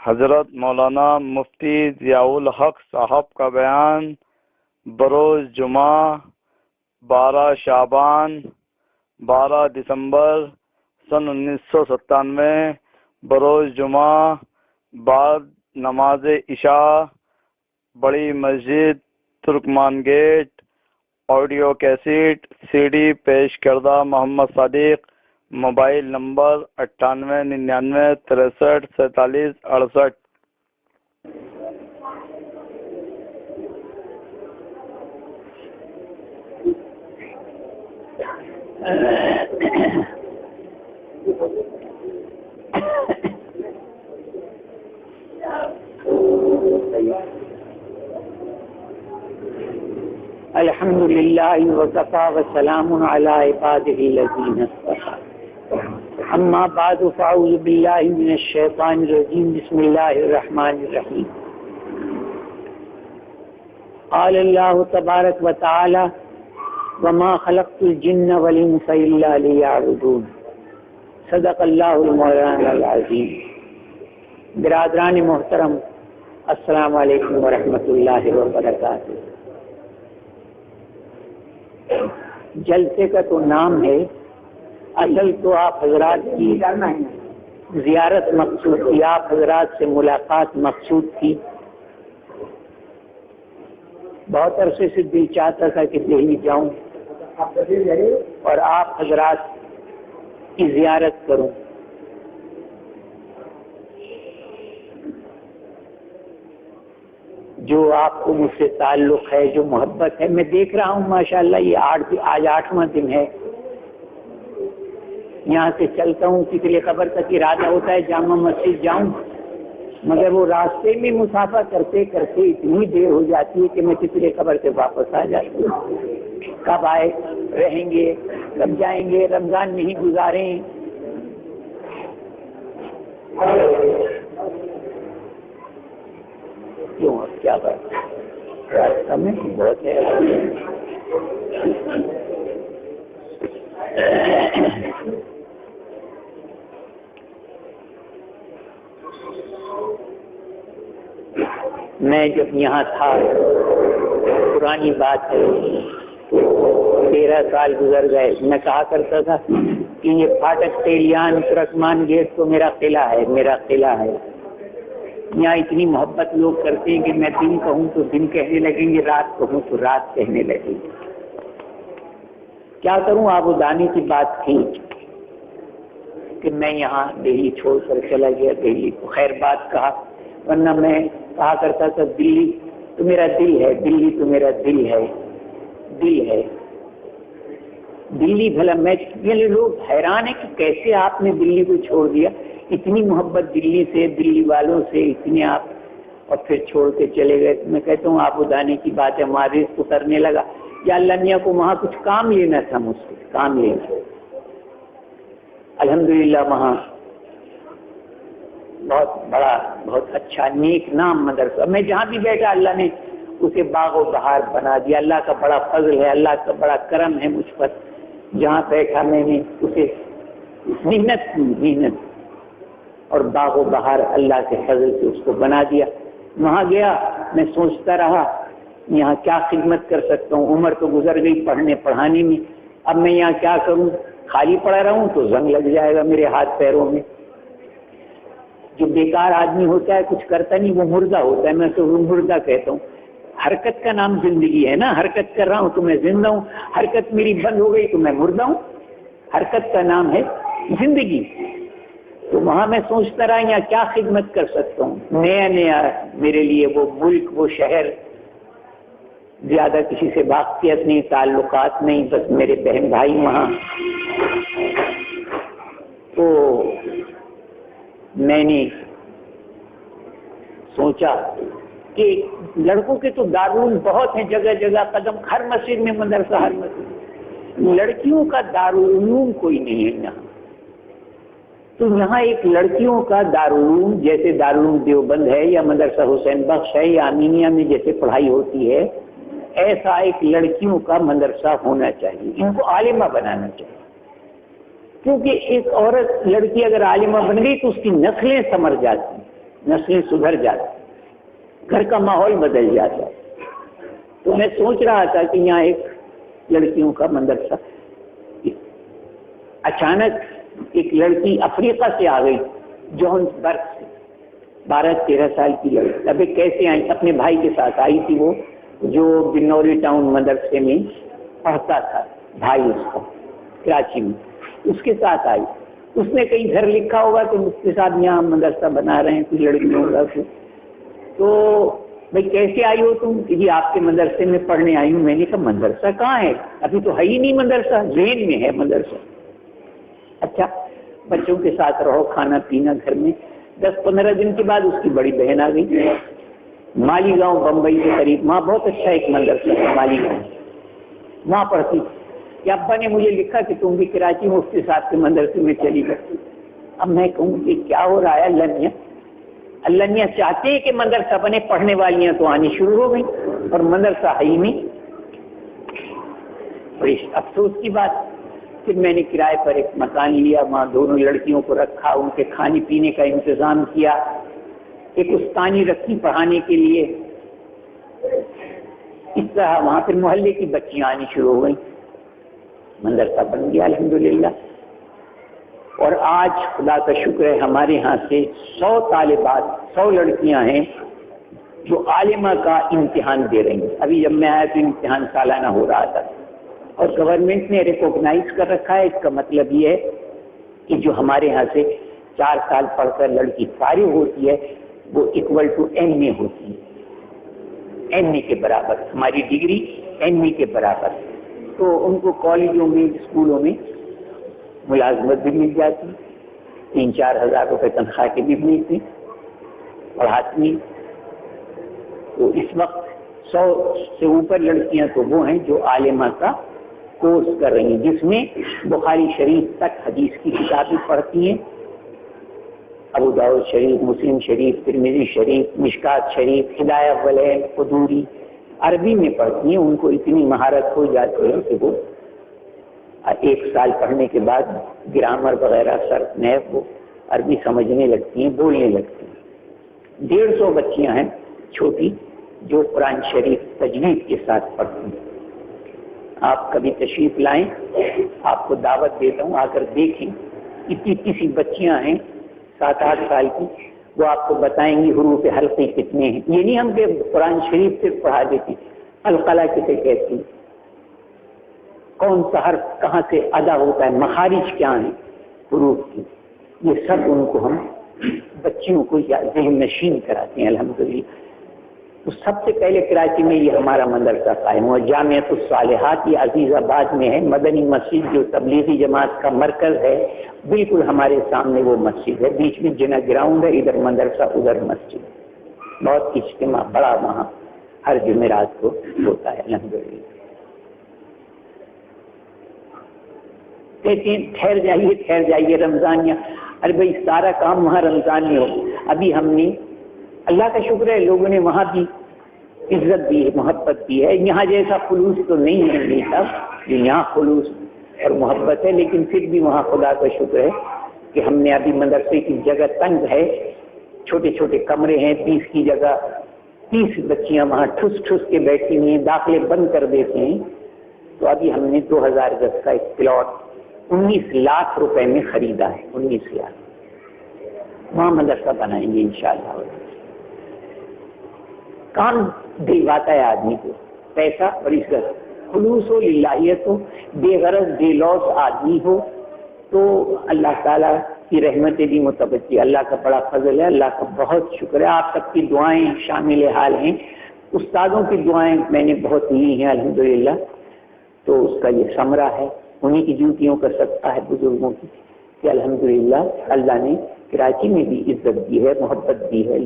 حضرت مولانا مفتی ضیاء الحق صاحب کا بیان بروز جمعہ 12 شعبان 12 دسمبر سن 1997 بروز جمعہ بعد نماز عشاء بڑی مسجد Turkman gate audio cassette C D پیش کردہ محمد صادق موبائل نمبر 9899634768۔ الحمد للہ وکفی وسلام علی عبادہ الذین اصطفی، اما بعد فاعوذ باللہ من الشیطان الرجیم، بسم اللہ الرحمن الرحیم۔ قال اللہ تبارک و تعالی وما خلقت الجن والانس الا لیعبدون، صدق اللہ المولانا العظیم۔ برادران محترم، السلام علیکم ورحمۃ اللہ وبرکاتہ۔ جلسے کا تو نام ہے، اصل تو آپ حضرات کی زیارت مقصود تھی، آپ حضرات سے ملاقات مقصود تھی۔ بہت عرصے سے دل چاہتا تھا کہ دہلی جاؤں اور آپ حضرات کی زیارت کروں۔ جو آپ کو مجھ سے تعلق ہے، جو محبت ہے، میں دیکھ رہا ہوں ماشاءاللہ یہ آج 8واں دن ہے۔ یہاں سے چلتا ہوں پچھلے قبر تک ارادہ ہوتا ہے جامع مسجد جاؤں، مگر وہ راستے میں مسافہ کرتے کرتے اتنی دیر ہو جاتی ہے کہ میں پچھلے قبر سے واپس آ جاتی ہوں۔ کب آئے رہیں گے، کب جائیں گے، رمضان نہیں گزاریں۔ کیوں اب کیا بات راستہ میں بہت ہے۔ میں جب یہاں تھا، پرانی بات ہے، 13 سال گزر گئے، میں کہا کرتا تھا کہ یہ پھاٹک تیلیان ترکمان گیٹ تو میرا قلعہ ہے، میرا قلعہ ہے۔ یہاں اتنی محبت لوگ کرتے ہیں کہ میں دن کہوں تو دن کہنے لگیں گے، رات کہوں تو رات کہنے لگیں گے۔ کیا کروں، آبودانی کی بات تھی کہ میں یہاں دہلی چھوڑ کر چلا گیا۔ دہلی کو خیر بات کہا، ورنہ میں کہا کرتا تھا دلی تو میرا دل ہے، دلی تو میرا دل ہے، دل ہے دلی بھلا۔ میں لوگ حیران ہیں کہ کیسے آپ نے دلی کو چھوڑ دیا، اتنی محبت دلی سے، دلی والوں سے اتنے آپ، اور پھر چھوڑ کے چلے گئے۔ میں کہتا ہوں آبودانی کی بات ہے، معرض کو کرنے لگا یا اللہ میاں کو وہاں کچھ کام لینا تھا، مجھ سے کام لینا۔ الحمدللہ وہاں بہت بڑا، بہت اچھا نیک نام مدرسہ، میں جہاں بھی بیٹھا اللہ نے اسے باغ و بہار بنا دیا۔ اللہ کا بڑا فضل ہے، اللہ کا بڑا کرم ہے مجھ پر۔ جہاں بیٹھا میں نے اسے محنت کی، محنت، اور باغ و بہار اللہ کے فضل سے اس کو بنا دیا۔ وہاں گیا، میں سوچتا رہا یہاں کیا خدمت کر سکتا ہوں، عمر تو گزر گئی پڑھنے پڑھانے میں، اب میں یہاں کیا کروں، خالی پڑا رہوں تو زنگ لگ جائے گا میرے ہاتھ پیروں میں۔ جو بیکار آدمی ہوتا ہے کچھ کرتا نہیں، وہ مردہ ہوتا ہے، میں تو مردہ کہتا ہوں۔ حرکت کا نام زندگی ہے نا، حرکت کر رہا ہوں تو میں زندہ ہوں، حرکت میری بند ہو گئی تو میں مردہ ہوں۔ حرکت کا نام ہے زندگی۔ تو وہاں میں سوچتا رہا یہاں کیا خدمت کر سکتا ہوں۔ نیا نیا میرے لیے وہ ملک، وہ شہر، زیادہ کسی سے واقفیت نہیں، تعلقات نہیں، بس میرے بہن بھائی وہاں۔ تو میں نے سوچا کہ لڑکوں کے تو دارالعلوم بہت ہیں، جگہ جگہ قدم، ہر مسجد میں مدرسہ، ہر مسجد۔ لڑکیوں کا دارالعلوم کوئی نہیں ہے یہاں۔ تو یہاں ایک لڑکیوں کا دارالعلوم، جیسے دارالعلوم دیوبند ہے یا مدرسہ حسین بخش ہے یا امینیہ میں جیسے پڑھائی ہوتی ہے، ایسا ایک لڑکیوں کا مدرسہ ہونا چاہیے۔ ان کو عالمہ بنانا چاہیے، کیونکہ ایک عورت لڑکی اگر عالمہ بن گئی تو اس کی نسلیں سمر جاتی ہیں۔ نسلیں سدھر جاتی, گھر کا ماحول بدل جاتا ہے. تو میں سوچ رہا تھا کہ یہاں ایک لڑکیوں کا مدرسہ, اچانک ایک لڑکی افریقہ سے آ گئی, جوہانسبرگ سے, 12-13 سال کی لڑکی. ابھی کیسے آئی؟ اپنے بھائی کے ساتھ آئی تھی, وہ جو بنوری ٹاؤن مدرسے میں پڑھتا تھا, بھائی اس کا کراچی میں, اس کے ساتھ آئی. اس نے کہیں گھر لکھا ہوگا کہ اس کے ساتھ یہاں مدرسہ بنا رہے ہیں کچھ لڑکیوں کا. تو بھائی کیسے آئی ہو تم؟ کہ جی آپ کے مدرسے میں پڑھنے آئی ہوں. میں نے کہا مدرسہ کہاں ہے؟ ابھی تو ہے ہی نہیں مدرسہ, ذہن میں ہے مدرسہ. اچھا, بچوں کے ساتھ رہو, کھانا پینا گھر میں. 10-15 دن کے بعد اس کی بڑی بہن آ گئی, مالی گاؤں بمبئی کے قریب. وہاں بہت اچھا ایک مدرسہ ہے مالی گاؤں, وہاں پڑھتی. کہ ابا نے مجھے لکھا کہ تم بھی کراچی مفتی صاحب کے مدرسے میں چلی گئی. اب میں کہوں کہ کیا ہو رہا ہے؟ اللہ میاں چاہتے ہیں کہ مدرسہ بنے, پڑھنے والیاں تو آنی شروع ہو گئی اور مدرسہ ہے ہی نہیں. بڑی افسوس کی بات. پھر میں نے کرائے پر ایک مکان لیا, وہاں دونوں لڑکیوں کو رکھا, ان کے کھانے پینے کا انتظام کیا, ایک استانی رکھی پڑھانے کے لیے. اس طرح وہاں پھر محلے کی بچیاں آنی شروع ہو گئیں, مدرسہ بن گیا الحمدللہ. اور آج خدا کا شکر ہے ہمارے ہاں سے 100 طالبات, 100 لڑکیاں ہیں جو عالمہ کا امتحان دے رہی ہیں. ابھی جب میں آیا تو امتحان سالانہ ہو رہا تھا اور گورنمنٹ نے ریکوگنائز کر رکھا ہے. اس کا مطلب یہ ہے کہ جو ہمارے ہاں سے 4 سال پڑھ کر لڑکی فارغ ہوتی ہے وہ اکول ٹو ایم اے ہوتی ہے, ایم اے کے برابر. ہماری ڈگری ایم اے کے برابر. تو ان کو کالجوں میں, اسکولوں میں ملازمت بھی مل جاتی, 3-4 ہزار روپے تنخواہ کے بھی ملتی, پڑھاتی. تو اس وقت 100 سے اوپر لڑکیاں تو وہ ہیں جو عالمہ کا کورس کر رہی ہیں, جس میں بخاری شریف تک حدیث کی کتابیں پڑھتی ہیں, ابو داؤد شریف, مسلم شریف, ترمذی شریف, مشکات شریف, ہدایہ اولین, قدوری, عربی میں پڑھتی ہیں. ان کو اتنی مہارت ہو جاتی ہے کہ وہ 1 سال پڑھنے کے بعد گرامر وغیرہ صرف نحو وہ عربی سمجھنے لگتی ہیں, بولنے لگتی ہیں. 150 بچیاں ہیں چھوٹی جو قرآن شریف تجوید کے ساتھ پڑھتی ہیں. آپ کبھی تشریف لائیں, آپ کو دعوت دیتا ہوں, آ کر دیکھیں. اتنی بچیاں ہیں 7-8 سال کی, وہ آپ کو بتائیں گی حروف حلقے کتنے ہیں. یہ نہیں ہم کہ قرآن شریف صرف پڑھا دیتی, القلع کسے کہتی, کون سا حرف کہاں سے ادا ہوتا ہے, مخارج کیا ہیں حروف کی, یہ سب ان کو ہم بچیوں کو ذہن نشین کراتے ہیں الحمدللہ. تو سب سے پہلے کراچی میں یہ ہمارا مدرسہ قائم ہوا. جامعۃ الصالحات یہ عزیز آباد میں ہے, مدنی مسجد جو تبلیغی جماعت کا مرکز ہے, بالکل ہمارے سامنے وہ مسجد ہے. بیچ میں جنا گراؤنڈ ہے, ادھر مدرسہ ادھر مسجد. بہت اجتماع بڑا وہاں ہر جمعرات کو ہوتا ہے الحمدللہ. کہتے ہیں ٹھہر جائیے رمضان. یا ارے بھائی سارا کام وہاں رمضان میں ہو. ابھی ہم نے اللہ کا شکر ہے لوگوں نے وہاں بھی عزت دی ہے, محبت دی ہے. یہاں جیسا خلوص تو نہیں ہے نہیں صاحب, یہاں خلوص اور محبت ہے, لیکن پھر بھی وہاں خدا کا شکر ہے کہ ہم نے ابھی مدرسے کی جگہ تنگ ہے, چھوٹے چھوٹے کمرے ہیں, 20 کی جگہ 30 بچیاں وہاں ٹھس ٹھس کے بیٹھی ہوئی ہیں, داخلے بند کر دیتے ہیں. تو ابھی ہم نے 2000 گز کا ایک پلاٹ 19 لاکھ روپے میں خریدا ہے. 19 لاکھ, وہاں مدرسہ بنائیں گے انشاءاللہ. کام دلواتا ہے آدمی کو, پیسہ اور عزت, خلوص ہو, للہیت ہو, بے غرض بے لوث آدمی ہو, تو اللہ تعالیٰ کی رحمتیں بھی متوجہ. اللہ کا بڑا فضل ہے, اللہ کا بہت شکر ہے. آپ سب کی دعائیں شامل حال ہیں, استادوں کی دعائیں میں نے بہت لی ہیں الحمدللہ. تو اس کا یہ ثمرہ ہے, انہیں کی جوتیوں کا صدقہ ہے بزرگوں کی, کہ الحمدللہ اللہ نے کراچی میں بھی عزت دی ہے, محبت دی ہے.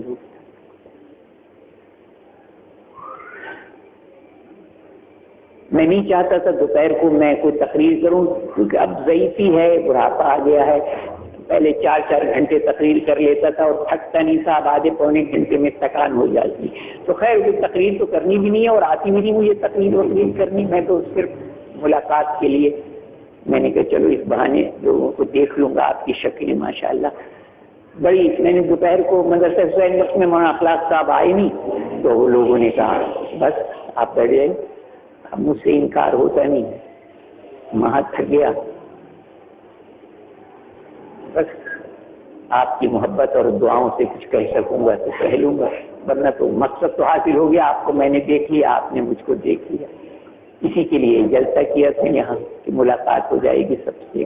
میں نہیں چاہتا تھا دوپہر کو میں کوئی تقریر کروں, کیونکہ اب ضعیفی ہے, بڑھاپا آ گیا ہے. پہلے 4-4 گھنٹے تقریر کر لیتا تھا اور تھکتا نہیں تھا, اب آدھے پونے گھنٹے میں تھکان ہو جاتی. تو خیر کوئی تقریر تو کرنی بھی نہیں ہے اور آتی بھی نہیں مجھے تقریر کرنی. میں تو صرف ملاقات کے لیے میں نے کہا چلو اس بہانے لوگوں کو دیکھ لوں گا, آپ کی شکلیں ماشاءاللہ بڑی میں نے دوپہر کو مدرسہ حسین بخش میں مولانا اخلاق صاحب آئے نہیں تو وہ لوگوں نے کہا بس آپ بیٹھ جائیں، اب مجھ سے انکار ہوتا نہیں، وہاں تھک گیا، بس آپ کی محبت اور دعاؤں سے کچھ کہہ سکوں گا تو کہہ لوں گا، ورنہ تو مقصد تو حاصل ہو گیا، آپ کو میں نے دیکھ لیا، آپ نے مجھ کو دیکھ لیا، اسی کے لیے جلسہ کیا تھا یہاں کہ ملاقات ہو جائے گی سب سے۔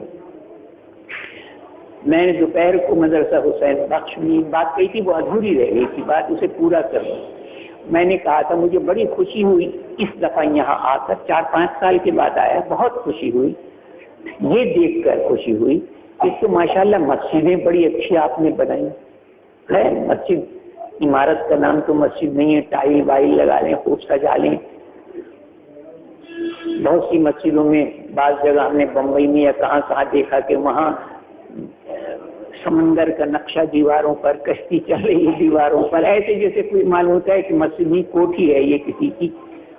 میں نے دوپہر کو مدرسہ حسین بخش میں بات کہی تھی، وہ ادھوری رہ گئی تھی بات، اسے پورا کر دوں۔ میں نے کہا تھا مجھے بڑی خوشی ہوئی اس دفعہ یہاں آ کر، 4-5 سال کے بعد آیا، بہت خوشی ہوئی، یہ دیکھ کر خوشی ہوئی کہ تو ماشاءاللہ مسجدیں بڑی اچھی آپ نے بنائی ہے، مسجد عمارت کا نام تو مسجد نہیں ہے، ٹائل وائل لگا لیں، خوب سجا لیں۔ بہت سی مسجدوں میں بعض جگہ ہم نے بمبئی میں یا کہاں کہاں دیکھا کہ وہاں سمندر کا نقشہ دیواروں پر، کشتی چل رہی ہے دیواروں پر، ایسے جیسے کوئی معلوم ہوتا ہے کہ مسجد نہیں کوٹھی ہے یہ کسی کی،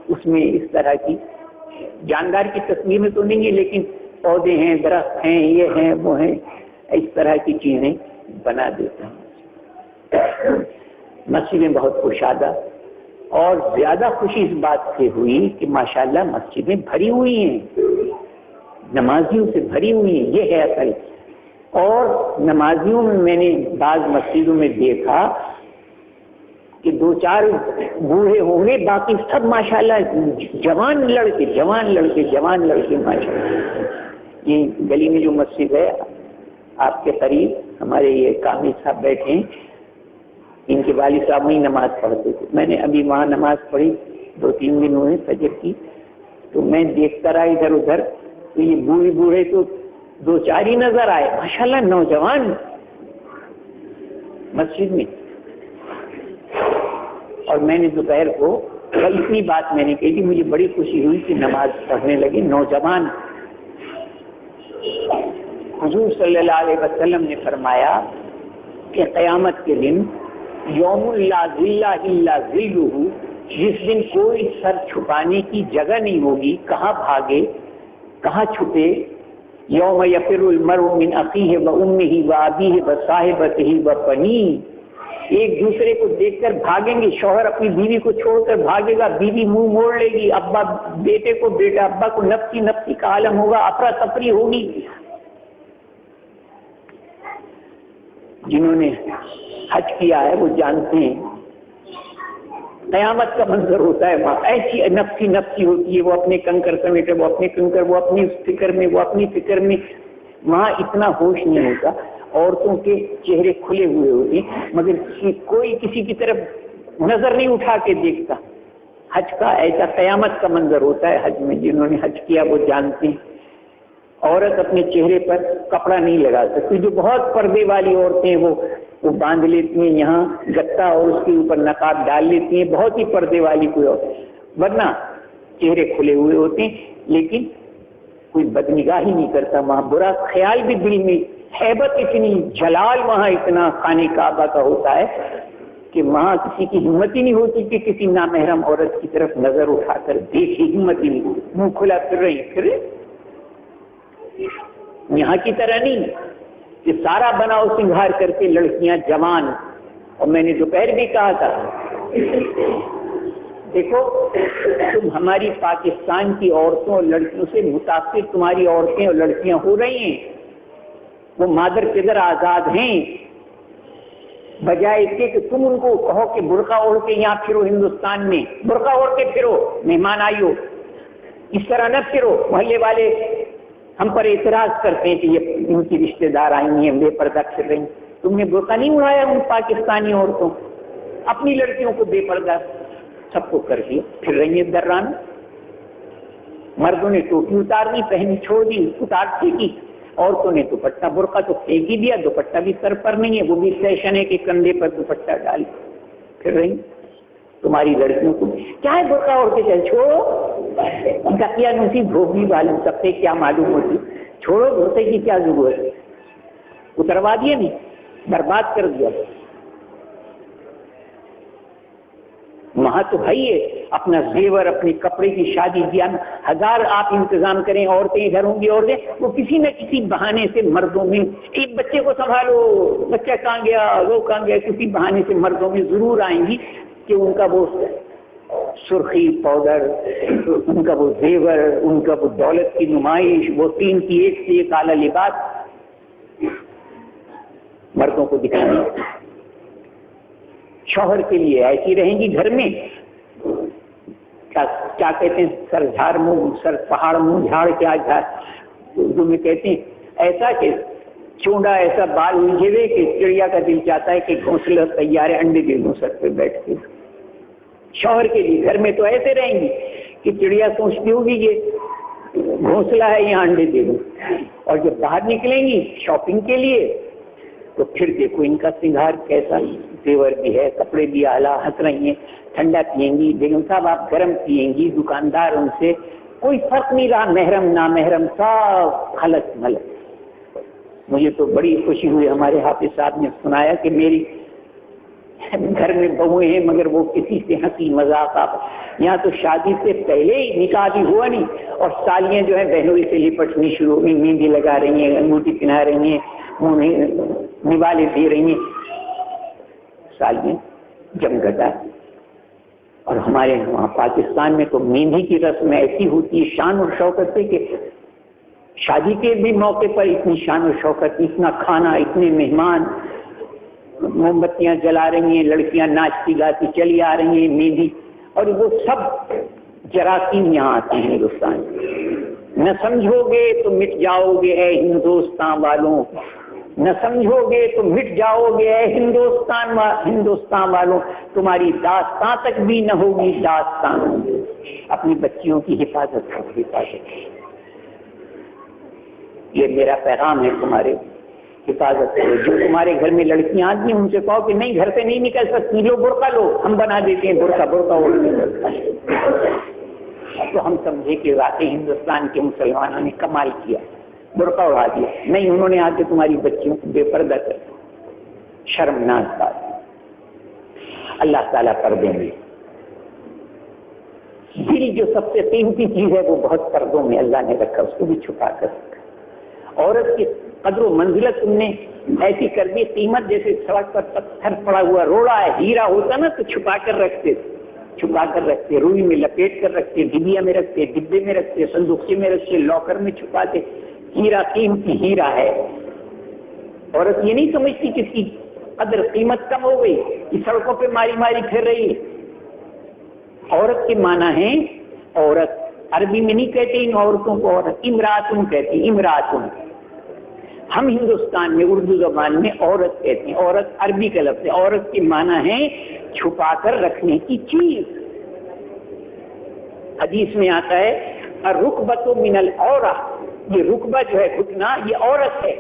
اس میں اس طرح کی جاندار کی تصویریں تو نہیں ہے لیکن پودے ہیں، درخت ہیں، یہ ہیں وہ ہیں، اس طرح کی چیزیں بنا دیتے ہیں۔ مسجدیں بہت کشادہ، اور زیادہ خوشی اس بات سے ہوئی کہ ماشاءاللہ مسجدیں بھری ہوئی ہیں، نمازیوں سے بھری ہوئی ہیں، یہ ہے اصل۔ اور نمازیوں میں نے بعض مسجدوں میں دیکھا کہ 2-4 بوڑھے ہوں گے، باقی سب ماشاءاللہ جوان لڑکے ماشاءاللہ۔ یہ گلی میں جو مسجد ہے آپ کے قریب، ہمارے یہ کامل صاحب بیٹھے ہیں، ان کے والد صاحب وہیں نماز پڑھتے تھے، میں نے ابھی وہاں نماز پڑھی 2-3 دن ہوئے فجر کی، تو میں دیکھتا رہا ادھر ادھر، تو یہ بوڑھے تو 2-4 ہی نظر آئے، ماشاءاللہ نوجوان مسجد میں۔ اور میں نے دوپہر کو اتنی بات میں نے کہی تھی، مجھے بڑی خوشی ہوئی کہ نماز پڑھنے لگے نوجوان۔ حضور صلی اللہ علیہ وسلم نے فرمایا کہ قیامت کے دن یوم لا ظل الا ظلہ، جس دن کوئی سر چھپانے کی جگہ نہیں ہوگی، کہاں بھاگے کہاں چھپے، یوم یفر المرء من اخیہ وامہ وابیہ وصاحبتہ وبنیہ، ایک دوسرے کو دیکھ کر بھاگیں گے، شوہر اپنی بیوی کو چھوڑ کر بھاگے گا، بیوی منہ موڑ لے گی، ابا بیٹے کو، بیٹا ابا کو، نفسی نفسی کا عالم ہوگا، افراتفری ہوگی۔ جنہوں نے حج کیا ہے وہ جانتے ہیں قیامت کا منظر ہوتا ہے وہاں، ایسی نفسی نفسی ہوتی ہے، وہ اپنے کنکر سمیٹے، وہ اپنے کنکر، وہ اپنی فکر میں، وہ اپنی فکر میں، وہاں اتنا ہوش نہیں ہوتا۔ عورتوں کے چہرے کھلے ہوئے ہوتے ہیں مگر کوئی کسی کی طرف نظر نہیں اٹھا کے دیکھتا۔ حج کا ایسا قیامت کا منظر ہوتا ہے حج میں، جنہوں نے حج کیا وہ جانتے ہیں۔ عورت اپنے چہرے پر کپڑا نہیں لگا سکتی، جو بہت پردے والی عورتیں ہیں وہ باندھ لیتی ہیں یہاں گتا اور اس کے اوپر نقاب ڈال لیتی ہیں، بہت ہی پردے والی کوئی عورت، ورنہ چہرے کھلے ہوئے ہوتے ہیں، لیکن کوئی بدنگاہی نہیں کرتا وہاں، برا خیال بھی دل میں، ہیبت اتنی، جلال وہاں اتنا خانہ کعبہ کا ہوتا ہے کہ وہاں کسی کی ہمت ہی نہیں ہوتی کہ کسی نامحرم عورت کی طرف نظر اٹھا کر دیکھے، ہمت ہی نہیں ہوتی، منہ کھلا پھر رہی پھر یہاں کی طرح نہیں کہ سارا بناؤ سنگھار کر کے لڑکیاں جوان۔ اور میں نے دوپہر بھی کہا تھا دیکھو تم ہماری پاکستان کی عورتوں اور لڑکیوں سے متاثر تمہاری عورتیں اور لڑکیاں ہو رہی ہیں، وہ مادر پدر آزاد ہیں، بجائے اس کے کہ تم ان کو کہو کہ برقع اوڑھ کے یہاں پھرو، ہندوستان میں برقع اوڑھ کے پھرو، مہمان آئیو، اس طرح نہ پھرو۔ محلے والے ہم پر اعتراض کرتے ہیں کہ یہ ان کی رشتہ دار آئی ہیں بے پردہ پھر رہی، تم نے برقع نہیں اڑایا ان پاکستانی عورتوں، اپنی لڑکیوں کو بے پردہ سب کو کر دیا، پھر رہی ہیں دران۔ مردوں نے ٹوپی اتارنی پہنی چھوڑ دی، اتارتی کی، عورتوں نے دوپٹہ برقع تو پھینک ہی دیا، دوپٹہ بھی سر پر نہیں ہے، وہ بھی فیشن ہے کہ کندھے پر دوپٹہ ڈال پھر رہی۔ تمہاری لڑکیوں کو کیا ہے برقع اوڑھ کے چل چھوڑو، ان کا کیا نوسی دھوبی والوں سب سے کیا معلوم ہوتی، چھوڑو، دھوتے کی کیا ضرورت ہے، اتروا دیا نہیں، برباد کر دیا۔ وہاں تو ہے ہی ہے، اپنا زیور، اپنے کپڑے کی شادی بیاہ میں ہزار آپ انتظام کریں، عورتیں ادھر ہوں گی، عورتیں وہ کسی نہ کسی بہانے سے مردوں میں، ایک بچے کو سنبھالو، بچہ کہاں گیا، وہ کہاں گیا، کسی بہانے سے مردوں میں ضرور آئیں گی کہ ان کا وہ سرخی پاؤڈر، ان کا وہ زیور، ان کا وہ دولت کی نمائش، وہ تین کی ایک سے ایک اعلیٰ لباس مردوں کو دکھانے، شوہر کے لیے ایسی رہیں گی گھر میں، کیا کہتے ہیں، سر جھاڑ منہ، سر پہاڑ منہ جھاڑ کے جھاڑ، اردو میں کہتے ہیں ایسا کہ چونڈا ایسا بال الجھے ہوئے کہ چڑیا کا دل چاہتا ہے کہ گھونسلہ تیار ہے، انڈے دے دوں سر پہ بیٹھ کے۔ شوہر کے لیے گھر میں تو ایسے رہیں گی کہ چڑیا سوچتی ہوگی یہ گھونسلہ ہے یہاں انڈے دے دوں، اور جب باہر نکلیں گی شاپنگ کے لیے تو پھر دیکھو ان کا سنگھار کیسا، زیور بھی ہے، کپڑے بھی اعلیٰ، ہنس رہی ہیں، ٹھنڈا پئیں گی، بیگم صاحب آپ گرم پئیں گی، دکاندار ان سے کوئی فرق نہیں رہا، محرم نامحرم سب خلط ملط۔ مجھے تو بڑی خوشی ہوئی، ہمارے حافظ صاحب نے سنایا کہ میری گھر میں بہویں ہیں مگر وہ کسی سے ہنسی مذاق، آپ یہاں تو شادی سے پہلے ہی نکاح بھی ہوا نہیں اور سالیاں جو ہیں بہنوئی سے لپٹنی شروع ہوئی، مہندی لگا رہی ہیں، انگوٹھی پہنا رہی ہیں، منہ میں نوالے دے رہی ہیں، سالیاں جم گٹا۔ اور ہمارے وہاں پاکستان میں تو مہندی کی رسم ایسی ہوتی ہے شان اور شوکت سے کہ شادی کے بھی موقع پر اتنی شان و شوکت، اتنا کھانا، اتنے مہمان، موم بتیاں جلا رہی ہیں، لڑکیاں ناچتی گاتی چلی آ رہی ہیں، مہندی، اور وہ سب جراثیم یہاں آتے ہیں ہندوستان میں۔ نہ سمجھو گے تو مٹ جاؤ گے اے ہندوستان والوں، نہ سمجھو گے تو مٹ جاؤ گے اے ہندوستان والوں، تمہاری داستان تک بھی نہ ہوگی داستان۔ اپنی بچیوں کی حفاظت کرو، حفاظت۔ یہ میرا پیغام ہے، تمہارے حفاظت کرو۔ جو تمہارے گھر میں لڑکیاں آتی ہیں ان سے کہو کہ نہیں گھر سے نہیں نکل سکتی، لو برقع لو، ہم بنا دیتے ہیں برقع تو ہم سمجھے کہ واقعی ہندوستان کے مسلمانوں نے کمال کیا، برقع اڑا دیا۔ نہیں، انہوں نے آ کے تمہاری بچیوں کو بے پردہ کر دیا، شرمناک بات۔ اللہ تعالیٰ پردے میں، دل جو سب سے قیمتی چیز ہے وہ بہت پردوں میں اللہ نے رکھا، اس کو بھی چھپا کر رکھا۔ عورت کی قدر و منزلت تم نے ایسی کر دی، قیمت جیسے سڑک پر پتھر پڑا ہوا روڑا ہے، ہیرا ہوتا نا تو چھپا کر رکھتے، چھپا کر رکھتے، روئی میں لپیٹ کر رکھتے، ڈبیا میں رکھتے، ڈبے میں رکھتے، صندوقچے میں رکھتے، لاکر میں چھپاتے۔ ہیرا قیمتی ہیرا ہے۔ عورت یہ نہیں سمجھتی کہ اس کی قدر قیمت کم ہو گئی، کہ سڑکوں پہ ماری ماری پھر رہی ہے۔ عورت کے معنی ہے عورت، عربی میں نہیں کہتے ان عورتوں کو عورت، امراتن کہتے ہیں، امراتن۔ ہم ہندوستان میں اردو زبان میں عورت کہتے ہیں، عورت عربی کا لفظ ہے، عورت کے معنی ہے چھپا کر رکھنے کی چیز۔ حدیث میں آتا ہے الرکبۃ من العورہ، یہ رکبہ جو ہے گھٹنا، یہ عورت ہے،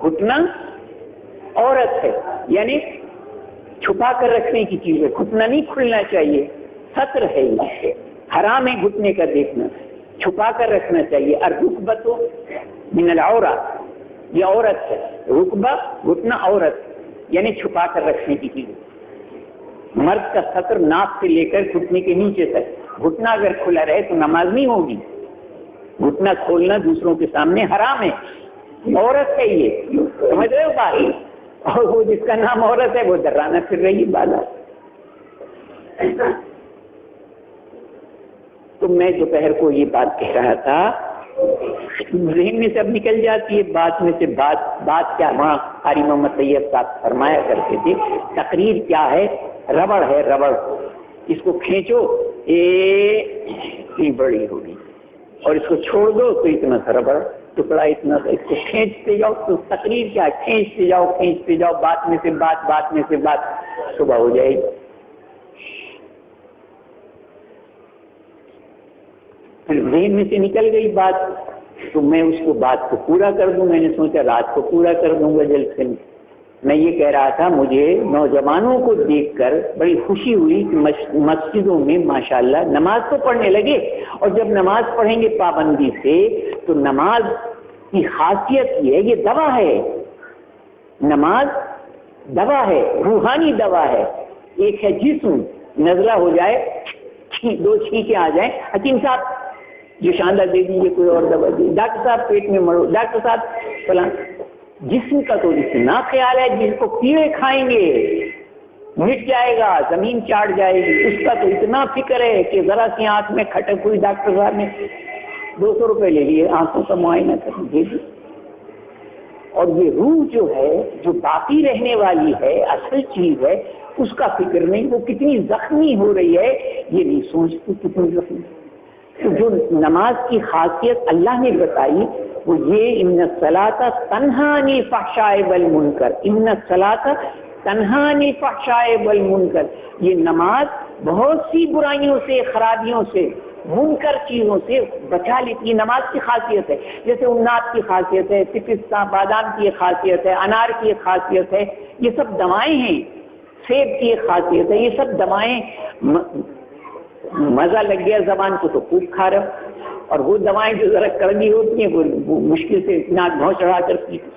گھٹنا عورت ہے، یعنی چھپا کر رکھنے کی چیز ہے، گھٹنا نہیں کھلنا چاہیے، ستر ہے، یہ حرام ہے گھٹنے کا دیکھنا، چھپا کر رکھنا چاہیے۔ الرکبۃ من العورہ، یہ عورت ہے، رکبہ گھٹنا عورت، یعنی چھپا کر رکھنے کی چیز۔ مرد کا ستر ناک سے لے کر گھٹنے کے نیچے تک، گھٹنا اگر کھلا رہے تو نماز نہیں ہوگی، گھٹنا کھولنا دوسروں کے سامنے حرام ہے، عورت ہے یہ، سمجھ رہے ہو بات؟ اور وہ جس کا نام عورت ہے وہ درانہ پھر رہی بالا۔ تو میں دوپہر کو یہ بات کہہ رہا تھا، ذہن میں سے اب نکل جاتی ہے بات میں سے بات کیا، وہاں قاری محمد طیب صاحب فرمایا کرتے تھے تقریر کیا ہے، ربڑ ہے، ربڑ، اس کو کھینچو اتنی بڑی ہوگی اور اس کو چھوڑ دو تو اتنا سا ربڑ ٹکڑا، اتنا سا، اس کو کھینچتے جاؤ تو تقریر کیا ہے، کھینچتے جاؤ کھینچتے جاؤ، بات میں سے بات، بات میں سے بات، صبح ہو جائے گی۔ پھر ذہن میں سے نکل گئی بات تو میں اس کو بات کو پورا کر دوں، میں نے سوچا رات کو پورا کر دوں گا جلد سے۔ میں یہ کہہ رہا تھا مجھے نوجوانوں کو دیکھ کر بڑی خوشی ہوئی کہ مسجدوں میں ماشاءاللہ نماز تو پڑھنے لگے، اور جب نماز پڑھیں گے پابندی سے تو نماز کی خاصیت یہ ہے، یہ دوا ہے، نماز دوا ہے، روحانی دوا ہے۔ ایک ہے جسم نزلہ ہو جائے، دو چھینکیں آ جائیں، حکیم صاحب جو شاندار دے دیجیے، کوئی اور دوا دیجیے، ڈاکٹر صاحب پیٹ میں مرو، ڈاکٹر صاحب فلاں. جسم کا تو اتنا خیال ہے جس کو کیڑے کھائیں گے مٹ جائے گا، زمین چاٹ جائے گی، اس کا تو اتنا فکر ہے کہ ذرا سی آنکھ میں کھٹک ہوئی، ڈاکٹر صاحب نے 200 روپے لے لیے آنکھوں کا معائنہ کر دے دی. اور یہ روح جو ہے، جو باقی رہنے والی ہے، اصل چیز ہے، اس کا فکر نہیں، وہ کتنی زخمی ہو رہی ہے یہ نہیں سوچتی کتنی زخمی. تو جو نماز کی خاصیت اللہ نے بتائی وہ یہ، ان الصلاۃ تنہی عن الفحشاء والمنکر، ان الصلاۃ تنہی عن الفحشاء والمنکر. یہ نماز بہت سی برائیوں سے، خرابیوں سے، منکر چیزوں سے بچا لیتی ہے. نماز کی خاصیت ہے، جیسے امنات کی خاصیت ہے، پستہ بادام کی ایک خاصیت ہے، انار کی ایک خاصیت ہے، یہ سب دوائیں ہیں. سیب کی ایک خاصیت ہے، یہ سب دوائیں. مزہ لگ گیا زبان کو تو خوب کھا رہا، اور وہ دوائیں جو ذرا کڑوی ہوتی ہیں وہ مشکل سے ناک بھوں چڑھا کر پیتے.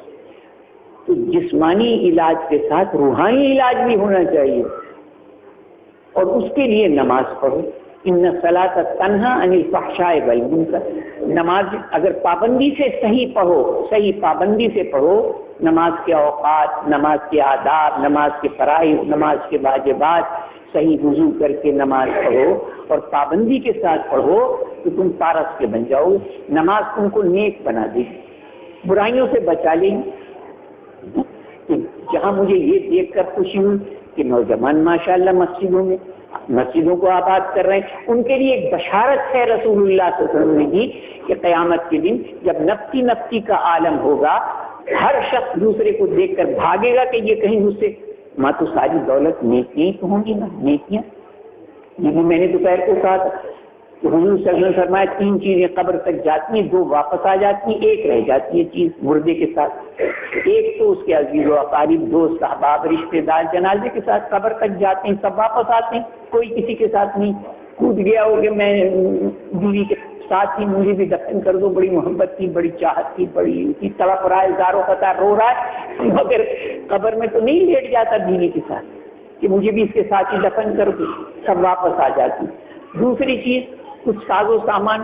تو جسمانی علاج کے ساتھ روحانی علاج بھی ہونا چاہیے، اور اس کے لیے نماز پڑھو. ان الصلاۃ تنہی عن الفحشاء والمنکر. نماز اگر پابندی سے صحیح پڑھو، صحیح پابندی سے پڑھو، نماز کے اوقات، نماز کے آداب، نماز کے فرائض، نماز کے واجبات، صحیح وضو کر کے نماز پڑھو اور پابندی کے ساتھ پڑھو تو تم پارس کے بن جاؤ. نماز تم کو نیک بنا دے گی، برائیوں سے بچا لے گی. جہاں مجھے یہ دیکھ کر خوشی ہوئی کہ نوجوان ماشاءاللہ مسجدوں کو آباد کر رہے ہیں، ان کے لیے ایک بشارت ہے رسول اللہ صلی اللہ علیہ وسلم نے دی کہ قیامت کے دن جب نفسی نفسی کا عالم ہوگا، ہر شخص دوسرے کو دیکھ کر بھاگے گا کہ یہ کہیں مجھ سے، ماں تو ساری دولت نیکیاں تو ہوں گی نا، نیکیاں. یہ بھی میں نے دوپہر کو کہا تھا کہ حضور صلی اللہ علیہ وسلم فرمایا 3 چیزیں قبر تک جاتی ہیں، 2 واپس آ جاتی ہیں، 1 رہ جاتی ہے چیز مردے کے ساتھ. ایک تو اس کے عزیز و اقارب، دوست احباب، رشتے دار جنازے کے ساتھ قبر تک جاتے ہیں، سب واپس آتے ہیں، کوئی کسی کے ساتھ نہیں. کود گیا ہو کہ میں بیوی کے ساتھ ہی مجھے بھی دفن کر دو، بڑی محبت تھی، بڑی چاہت تھی، بڑی تڑپ رہا ہے، زاروں قطار رو رہا ہے، مگر قبر میں تو نہیں لیٹ جاتا بیوی کے ساتھ کہ مجھے بھی اس کے ساتھ ہی دفن کر دو، سب واپس آ جاتی. دوسری چیز کچھ ساز و سامان،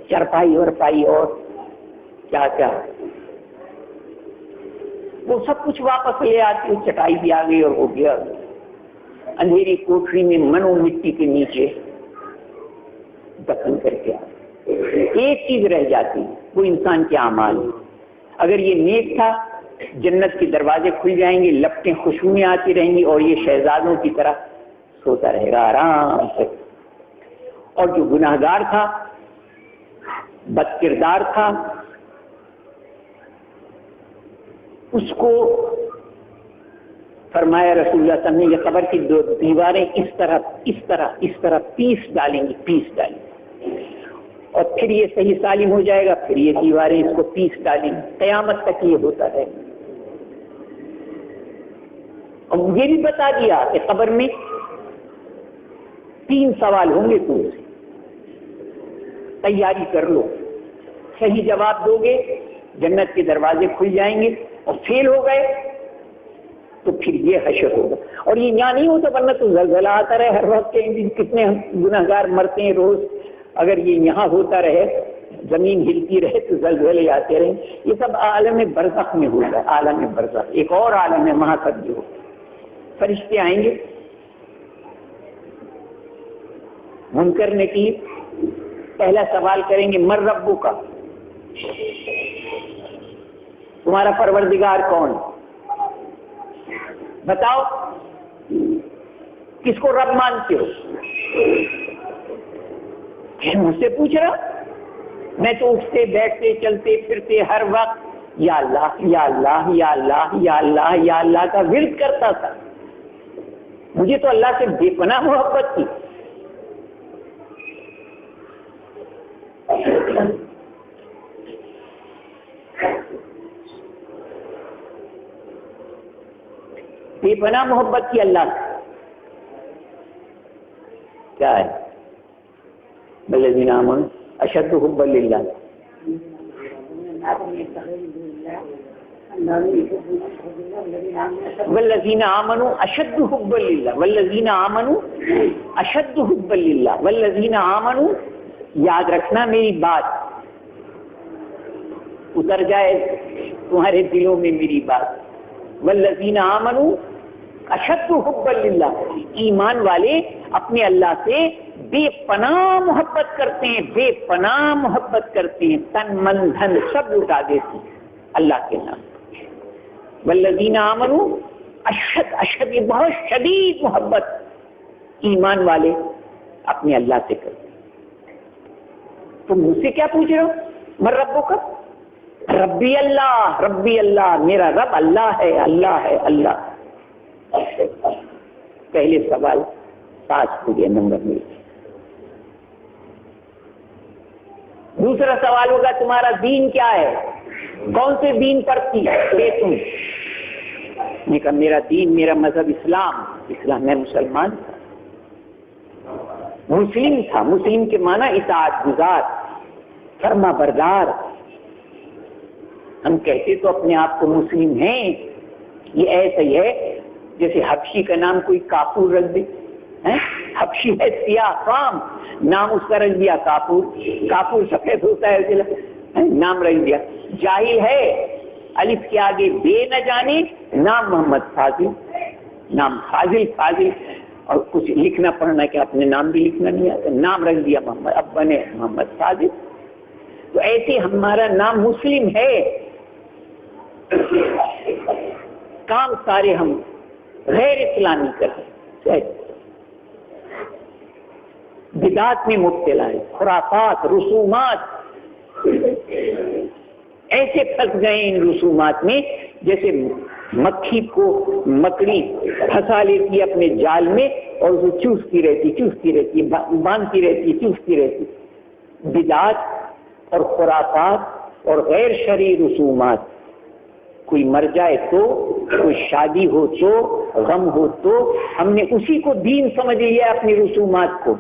چرپائی ورپائی اور کیا کیا، وہ سب کچھ واپس لے آتی. چٹائی بھی آ گئی اور ہو گیا. اندھیری کوٹری میں منو مٹی کے نیچے دفن کر کے ایک چیز رہ جاتی، وہ انسان کے اعمال. اگر یہ نیک تھا، جنت کے دروازے کھل جائیں گے، لپٹیں خوشبوئیں آتی رہیں گی، اور یہ شہزادوں کی طرح سوتا رہے گا آرام سے. اور جو گناہ گار تھا، بد کردار تھا، اس کو فرمایا رسول اللہ صلی اللہ علیہ وسلم نے، یہ قبر کی 2 دیواریں اس طرح پیس ڈالیں گی، اور پھر یہ صحیح سالم ہو جائے گا، پھر یہ دیواریں اس کو پیس ڈالیں گی، قیامت تک یہ ہوتا رہے گا. اور یہ بھی بتا دیا کہ قبر میں 3 سوال ہوں گے، تم سے تیاری کر لو. صحیح جواب دو گے جنت کے دروازے کھل جائیں گے، اور فیل ہو گئے تو پھر یہ حشر ہوگا. اور یہ یہاں نہیں ہوتا، ورنہ تو زلزلہ آتا رہے ہر وقت، کتنے گناہ گار مرتے ہیں روز. اگر یہ یہاں ہوتا رہے، زمین ہلتی رہے تو زلزلے آتے رہے. یہ سب عالم برزخ میں ہوتا ہے. عالم برزخ ایک اور عالم ہے، وہاں سب جو فرشتے آئیں گے. منکر نے کی پہلا سوال کریں گے، من ربو کا، تمہارا پروردگار کون؟ بتاؤ کس کو رب مانتے ہو؟ مجھ سے پوچھ رہا، میں تو اٹھتے بیٹھتے چلتے پھرتے ہر وقت یا اللہ یا اللہ یا اللہ یا اللہ یا اللہ کا ورد کرتا تھا. مجھے تو اللہ سے بے پناہ محبت تھی. بے پناہ محبت کی اللہ سے کیا ہے؟ والذین آمنوا اشد حبا للہ. والذین آمنوا اشد حبا للہ، والذین آمنوا اشد حبا للہ، والذین آمنوا، یاد رکھنا میری بات، اتر جائے تمہارے دلوں میں میری بات، والذین آمنوا اشد حبا للہ، ایمان والے اپنے اللہ سے بے پناہ محبت کرتے ہیں، بے پناہ محبت کرتے ہیں، تن من دھن سب لٹا دیتے ہیں اللہ کے نام۔ والذین آمنوا اشد، اشد یہ بہت شدید محبت ایمان والے اپنے اللہ سے کرتے ہیں۔ تم مجھ سے کیا پوچھ رہے ہو؟ من ربک؟ ربی اللہ، ربی اللہ، میرا رب اللہ ہے، اللہ ہے، اللہ۔ پہلے سوال پاس ہو گیا، نمبر مل گیا۔ دوسرا سوال ہوگا تمہارا دین کیا ہے، کون سے دین پر تھی تم؟ نے کہا میرا دین، میرا مذہب اسلام، اسلام میں مسلمان تھا، مسلم تھا۔ مسلم کے معنی اطاعت گزار، فرما بردار۔ ہم کہتے تو اپنے آپ کو مسلم ہیں، یہ ایسا ہی ہے جیسے حبشی کا نام کوئی کافور رکھ دے، حبشی ہے سیاہ فام، نام اس کا رکھ دیا کافور، کافور سفید ہوتا ہے نام رکھ دیا۔ جاہل ہے، الف کے آگے بے نہ جانے، نام محمد فاضل، نام فاضل، فاضل، اور کچھ لکھنا پڑھنا کہ اپنے نام بھی لکھنا نہیں آتا، نام رکھ دیا محمد، اب بنے محمد فاضل۔ تو ایسے ہمارا نام مسلم ہے، کام سارے ہم غیر اسلامی کرتے، بدعات میں مبتلا ہے، خرافات، رسومات، ایسے پھنس گئے ان رسومات میں جیسے مکھی کو مکڑی پھنسا لیتی ہے اپنے جال میں اور وہ چوستی رہتی، باندھتی رہتی، چوستی رہتی۔ بدعات اور خرافات اور غیر شرعی رسومات، کوئی مر جائے تو، کوئی شادی ہو تو، غم ہو تو، ہم نے اسی کو دین سمجھ لیا اپنی رسومات کو۔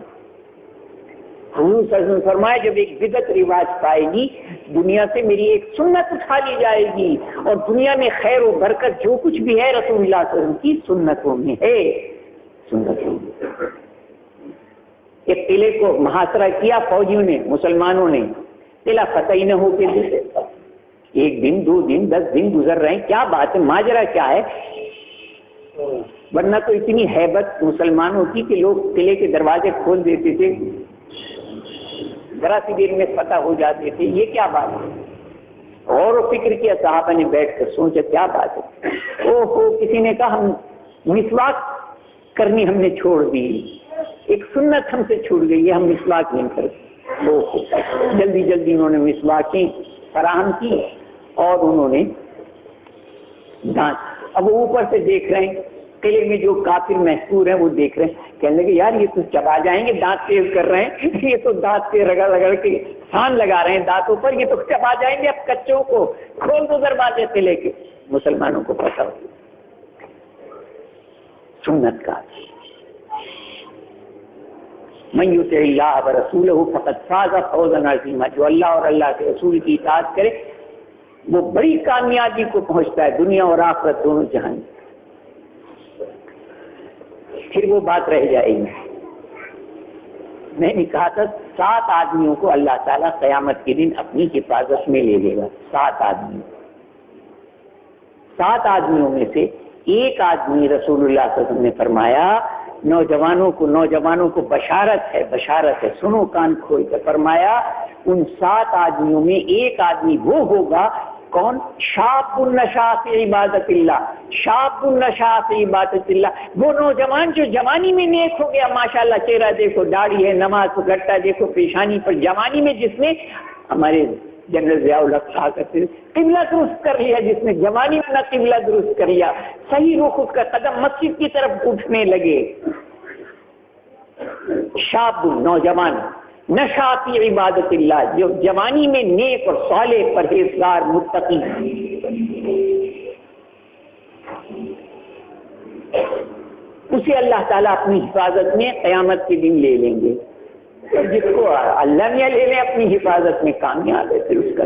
حضور صلی اللہ علیہ وسلم فرمایا جب ایک بدعت رواج پائے گی، دنیا سے میری ایک سنت اٹھا لی جائے گی، اور دنیا میں خیر و برکت جو کچھ بھی ہے رسول اللہ صلی اللہ علیہ وسلم کی سنتوں میں ہے، سنتوں میں۔ ایک قلعے کو محاصرہ کیا فوجیوں نے، مسلمانوں نے، قلعہ فتح ہی نہ ہو کے دے، ایک دن، 2 دن، 10 دن گزر رہے ہیں، کیا بات ہے، ماجرا کیا ہے؟ ورنہ تو اتنی ہیبت مسلمانوں کی کہ لوگ قلعے کے دروازے کھول دیتے تھے، ذرا سی دیر میں فتح ہو جاتے تھے، یہ کیا بات ہے؟ غور و فکر کیا صحابہ نے، بیٹھ کر سوچا کیا بات ہے۔ اوہو، کسی نے کہا ہم مسواک کرنی ہم نے چھوڑ دی، ایک سنت ہم سے چھوٹ گئی ہے، ہم مسواک نہیں کرتے۔ اوہو، جلدی جلدی انہوں نے مسواکیں فراہم کی اور انہوں نے دانت، اب وہ اوپر سے دیکھ رہے ہیں، قلعے میں جو کافر محصور ہیں وہ دیکھ رہے ہیں، کہنے لگے یار یہ تو چبا جائیں گے، دانت تیز کر رہے ہیں، یہ تو دانت سے رگڑ رگڑ کے سان لگا رہے ہیں دانتوں پر، یہ تو چبا جائیں گے، اب کچوں کو کھول دو دروازے قلعے کے۔ مسلمانوں کو پتہ ہو سنت کا، من یطع اللہ ورسولہ فقد فاز فوزا عظیما، جو اللہ اور اللہ کے رسول کی اطاعت کرے وہ بڑی کامیابی کو پہنچتا ہے، دنیا اور آخرت دونوں جہان۔ پھر وہ بات رہ جائے گی، میں نے کہا تھا 7 آدمیوں کو اللہ تعالیٰ قیامت کے دن اپنی حفاظت میں لے لے گا، 7 آدمی، 7 آدمیوں میں سے ایک آدمی رسول اللہ صلی اللہ علیہ وسلم نے فرمایا نوجوانوں کو بشارت ہے، سنو کان کھول کر، فرمایا ان 7 آدمیوں میں ایک آدمی وہ ہوگا، کون؟ شاب النشا فی عبادت اللہ، شاب النشا فی عبادت اللہ، وہ نوجوان جو جوانی میں نیک ہو گیا، ماشاءاللہ چہرہ دیکھو، داڑھی ہے، نماز کو گھٹا دیکھو، پیشانی پر، جوانی میں جس نے، ہمارے جنرل ضیاء الحق کہا کرتے ہیں قبلہ درست کر لیا، جس نے جوانی میں نہ قبلہ درست کر لیا، صحیح رخ اس کا قدم مسجد کی طرف اٹھنے لگے۔ شاب نوجوان، نشا فی عبادت اللہ، جو جوانی میں نیک اور صالح پرہیزگار متقی، اسے اللہ تعالیٰ اپنی حفاظت میں قیامت کے دن لے لیں گے، اور جس کو اللہ میاں لے لیں اپنی حفاظت میں، کامیاب ہے پھر اس کا۔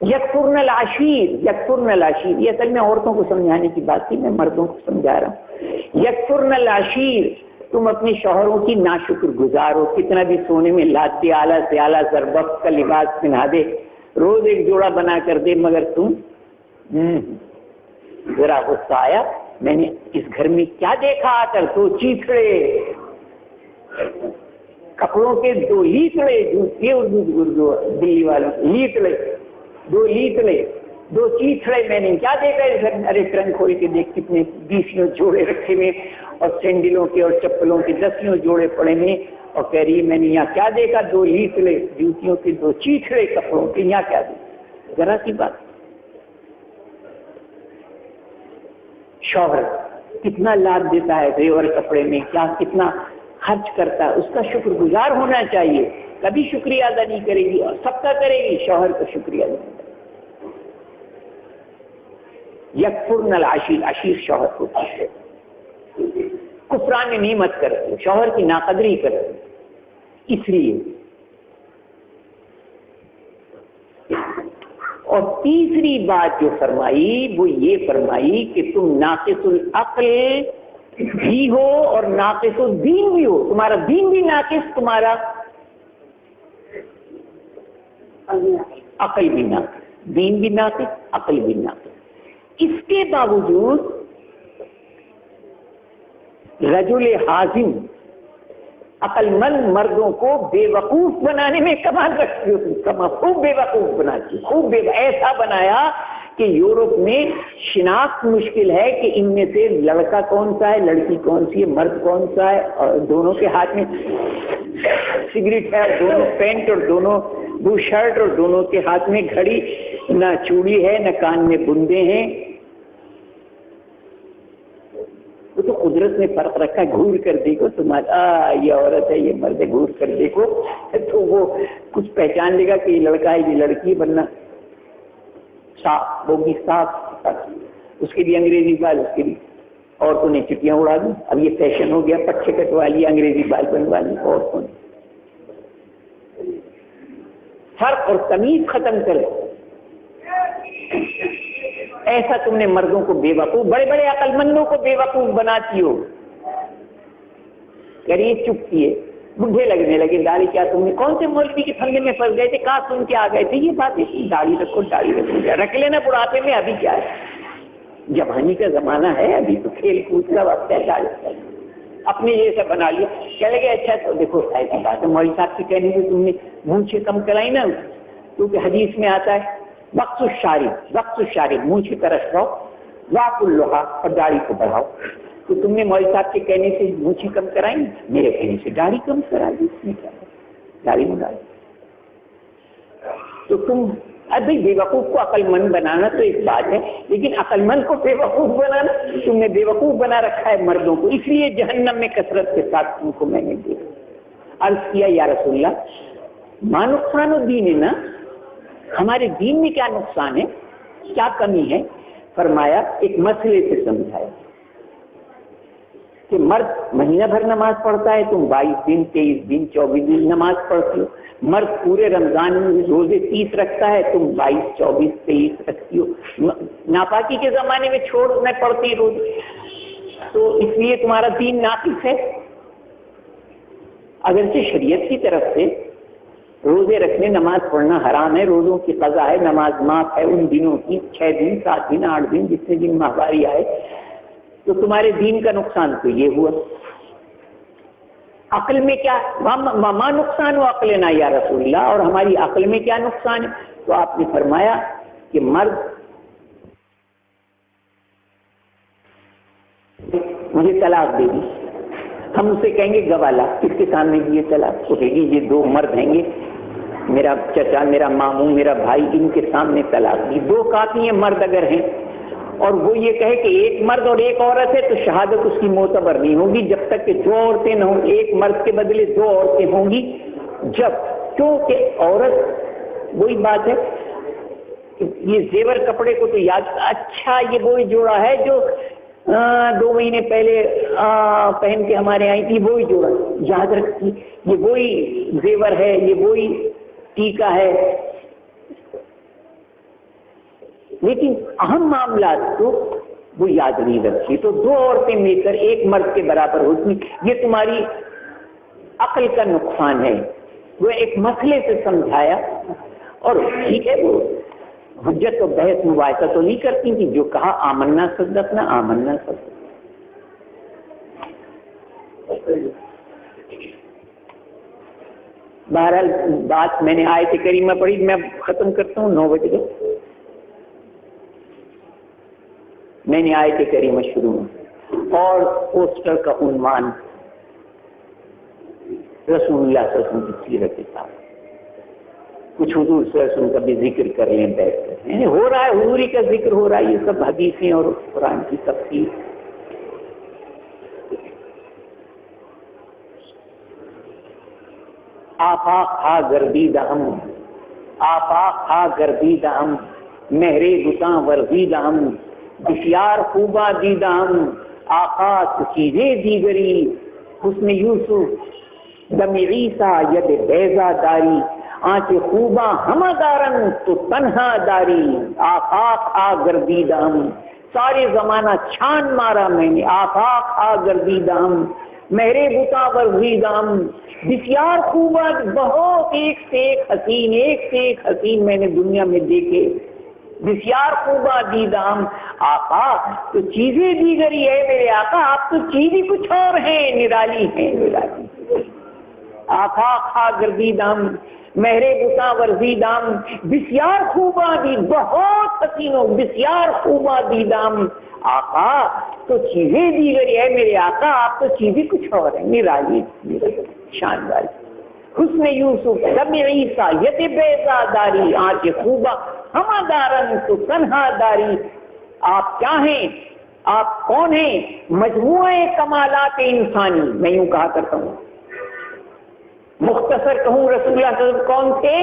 یکفرن العشیر، یکفرن العشیر، یہ اصل میں عورتوں کو سمجھانے کی بات تھی، میں مردوں کو سمجھا رہا ہوں۔ یکفرن العشیر، تم اپنے شوہروں کی ناشکر گزار ہو، کتنا بھی سونے میں لاد دے، اعلیٰ سے اعلیٰ زربفت کا لباس پہنا دے، روز ایک جوڑا بنا کر دے، مگر تم ذرا غصہ آیا، میں نے اس گھر میں کیا دیکھا آ کر، دو چیتڑے، کپڑوں کے دو لیتڑے، یہ اردو دلی والوں لیتڑے، دو لیتڑے، دو چیتڑے، میں نے کیا دیکھا اس گھر میں؟ ارے ٹرنک کھول کے دیکھ، کتنے 20 جوڑے رکھے ہوئے اور سینڈلوں کے اور چپلوں کے 10 جوڑے پڑے ہوئے، اور کہہ رہی ہے میں نے یہاں کیا دیکھا؟ دو لیتڑے، جوتیوں کے دو چیتڑے کپڑوں کے، یہاں کیا دیکھا؟ ذرا سی بات۔ شوہر کتنا لاد دیتا ہے زیور کپڑے میں، کیا کتنا خرچ کرتا ہے، اس کا شکر گزار ہونا چاہیے، کبھی شکریہ ادا نہیں کرے گی، اور سب کا کرے گی، شوہر کا شکریہ ادا نہیں کرے گی۔ یکفرن العشیر، عشیر شوہر کو ہے، کفران نعمت کرتے، شوہر کی ناقدری کرتے، اس لیے۔ اور تیسری بات جو فرمائی وہ یہ فرمائی کہ تم ناقص العقل بھی ہو اور ناقص الدین بھی ہو، تمہارا دین بھی ناقص، تمہارا عقل بھی ناقص، دین بھی ناقص، عقل بھی ناقص۔ اس کے باوجود رجل حازم، عقل مند مردوں کو بے وقوف بنانے میں کمال رکھتی ہو، خوب بے وقوف بناتی، خوب ایسا بنایا کہ یورپ میں شناخت مشکل ہے کہ ان میں سے لڑکا کون سا ہے، لڑکی کون سی ہے، مرد کون سا ہے، اور دونوں کے ہاتھ میں سگریٹ ہے، دونوں پینٹ اور دونوں بلو شرٹ، اور دونوں کے ہاتھ میں گھڑی، نہ چوڑی ہے نہ کان میں بندے ہیں۔ وہ تو قدرت نے فرق رکھا، گھور کر دیکھو تمہارا یہ عورت ہے یہ مرد ہے، گھور کر دیکھو تو وہ کچھ پہچان لے گا کہ یہ لڑکا ہے یہ لڑکی، ورنہ صاف ہوگی، صاف۔ اس کے بھی انگریزی بال، اس کے بھی عورتوں نے چٹیاں اڑا دی، اب یہ فیشن ہو گیا، پٹھے کٹوا لیا، انگریزی بال بنوا لی عورتوں نے۔ فرق اور تمیز ختم کر دو، ایسا تم نے مردوں کو بے وقوف، بڑے بڑے عقل مندوں کو بے وقوف بناتی ہو۔ کریے چپ کیے، بڈھے لگنے لگے، داڑھی کیا تم نے کون سے مولوی کے پھندے میں پھنس گئے تھے، کہاں سن کے آ گئے تھے یہ بات، داڑھی رکھو، داڑھی رکھو، رکھ لینا بڑھاپے میں، ابھی کیا ہے، جوانی کا زمانہ ہے، ابھی تو کھیل کود کا وقت ہے، داڑھی اپنے جیسا بنا لیا۔ کہہ لگے اچھا تو دیکھو ایسی بات ہے، مولوی صاحب کی کہنے سے تم نے مونچھیں کم کرائی نا، کیونکہ حدیث میں آتا ہے وقت الشارب، مونچھ طرف رہو، واق اللحا، اور داڑھی کو بڑھاؤ۔ تو تم نے مولوی صاحب کے کہنے سے مونچھیں کم کرائی، میرے کہنے سے داڑھی کم کرا دی، اس میں کیا ہے، داڑھی میں ڈال۔ تو تم ابھی بے وقوف کو عقل مند بنانا تو ایک بات ہے، لیکن عقل مند کو بے وقوف بنانا، تم نے بے وقوف بنا رکھا ہے مردوں کو، اس لیے جہنم میں کثرت کے ساتھ تم کو میں نے دیکھا۔ عرض کیا یا رسول اللہ ما نقصان الدین ہے نا، ہمارے دین میں کیا نقصان ہے، کیا کمی ہے؟ فرمایا ایک مسئلے سے سمجھایا کہ مرد مہینہ بھر نماز پڑھتا ہے، تم 22 دن 23 دن 24 دن نماز پڑھتی ہو، مرد پورے رمضان میں روزے 30 رکھتا ہے، تم 22 24 23 رکھتی ہو، ناپاکی کے زمانے میں چھوڑ نہ پڑتی روزے، تو اس لیے تمہارا دین ناقص ہے۔ اگرچہ شریعت کی طرف سے روزے رکھنے نماز پڑھنا حرام ہے، روزوں کی قضا ہے، نماز معاف ہے ان دنوں کی، 6 دن 7 دن 8 دن جتنے دن ماہواری آئے، تو تمہارے دین کا نقصان تو یہ ہوا۔ عقل میں کیا ما نقصان ہو عقلنا یا رسول اللہ، اور ہماری عقل میں کیا نقصان ہے؟ تو آپ نے فرمایا کہ مرد مجھے طلاق دے دی، ہم اسے کہیں گے گوالا، کس کے سامنے دیے طلاق؟ تو کہے گی یہ 2 مرد ہیں گے، میرا چچا، میرا ماموں، میرا بھائی، ان کے سامنے طلاق دی، 2 کافی ہیں مرد اگر ہیں، اور وہ یہ کہے کہ ایک مرد اور ایک عورت ہے تو شہادت اس کی معتبر نہیں ہوگی جب تک کہ 2 عورتیں نہ ہوں، ایک مرد کے بدلے 2 عورتیں ہوں گی جب، کیونکہ عورت وہی بات ہے کہ یہ زیور کپڑے کو تو یاد، اچھا یہ وہی جوڑا ہے جو 2 مہینے پہلے پہن کے ہمارے آئی تھی، وہی جوڑا یاد رکھتی، یہ وہی زیور ہے، یہ وہی ٹیکا ہے، لیکن اہم معاملات تو وہ یاد نہیں رکھتی. تو دو عورتیں مل کر ایک مرد کے برابر ہوتی، یہ تمہاری عقل کا نقصان ہے. وہ ایک مسئلے سے سمجھایا اور ٹھیک ہے، وہ حجت و بحث مباحثہ تو نہیں کرتی تھی، جو کہا آمنا صدقنا آمنا صدقنا. بہرحال بات میں نے آیت کریمہ پڑھی، میں ختم کرتا ہوں، 9 بج گئے. میں نے آیت کریمہ شروع اور پوسٹر کا عنوان رسول اللہ صلی اللہ علیہ وسلم کی سیرت کے ساتھ کچھ حضور صلی اللہ علیہ وسلم کا بھی ذکر کر لیں بیٹھ کر. یعنی ہو رہا ہے حضوری کا ذکر ہو رہا ہے، یہ سب حدیثیں اور قرآن کی تفسیر. آفاق ہا گردیدہم، آفاق ہا گردیدہم، مہرے گتاں ورزیدہم، بسیار خوبا دیدہم، آقا چیزیں دیگری، حسن یوسف دم عیسیٰ ید بیضا داری، آنچ خوباں ہمہ دارن تو تنہا داری، آفاق آ گردیدہم. سارے زمانہ چھان مارا میں نے، آفاق آ گردیدہم، مہرے بتا ورزیدہم، بسیار خوبا، بہت ایک سے ایک حسین، ایک سے ایک حسین میں نے دنیا میں دیکھے. بسیار خوبا دیدہم، آقا تو چیزیں دیگری ہے میرے آقا، آپ تو چیزیں کچھ اور ہیں، نرالی ہیں نرالی. آفاق آ گردیدہم، مہرے بتا ورزیدہم، بسیار خوبا دی، بہت حسینوں، بسیار خوبا دیدہم، آقا تو چیزیں دیگری ہے میرے آقا، آپ تو چیزیں کچھ اور ہیں، نرالی شاندار. حسن یوسف دم عیسیٰ ید بیضا داری، آنچ خوبا ہمہ دارن تو تنہا داری. آپ کیا ہیں، آپ کون ہیں؟ مجموعہ کمالات انسانی. میں یوں کہا کرتا ہوں، مختصر کہوں رسول اللہ صلی اللہ علیہ وسلم کون تھے؟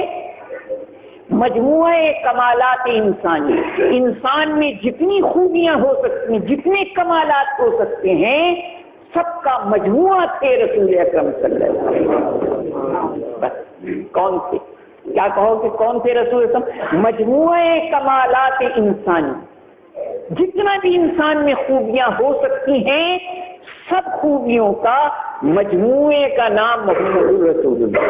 مجموعہ کمالات انسانی. انسان میں جتنی خوبیاں ہو سکتی ہیں، جتنے کمالات ہو سکتے ہیں، سب کا مجموعہ تھے رسول اکرم صلی اللہ علیہ وسلم. بس کون تھے؟ کیا کہو کہ کون تھے رسول اکرم؟ مجموعہ کمالات انسانی. جتنا بھی انسان میں خوبیاں ہو سکتی ہیں، سب خوبیوں کا مجموعے کا نام محمد رسول اللہ.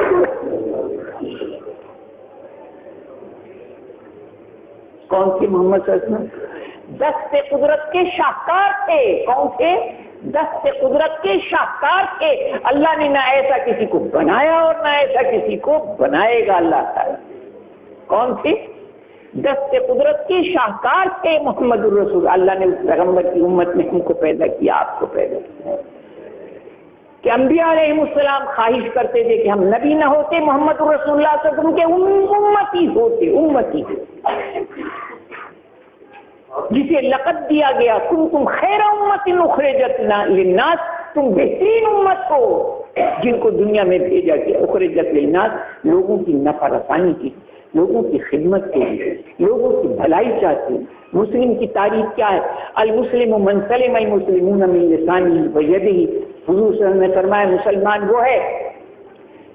کون تھے محمد صلی اللہ علیہ وسلم؟ دست قدرت کے شاہکار تھے. کون تھے؟ دست قدرت کے شاہکار تھے. اللہ نے نہ ایسا کسی کو بنایا اور نہ ایسا کسی کو بنائے گا اللہ تعالی. کون تھے؟ دست قدرت کے شاہکار تھے محمد الرسول. اللہ نے اس پیغمبر کی امت میں ہم کو پیدا کیا، آپ کو پیدا کیا. کہ انبیاء علیہ السلام خواہش کرتے تھے کہ ہم نبی نہ ہوتے، محمد الرسول اللہ صلی اللہ علیہ وسلم کے امتی ہوتے، امتی. جسے لقب دیا گیا کنتم خیر امت اخرجت للناس، تم بہترین امت ہو جن کو دنیا میں بھیجا گیا. اخرجت للناس، لوگوں کی نفع رسانی کی، لوگوں کی خدمت کے لیے، لوگوں کی بھلائی چاہتے ہیں. مسلم کی تعریف کیا ہے؟ المسلم من سلم المسلمون من لسانه ویدہ. حضور صلی اللہ علیہ وسلم نے فرمایا مسلمان وہ ہے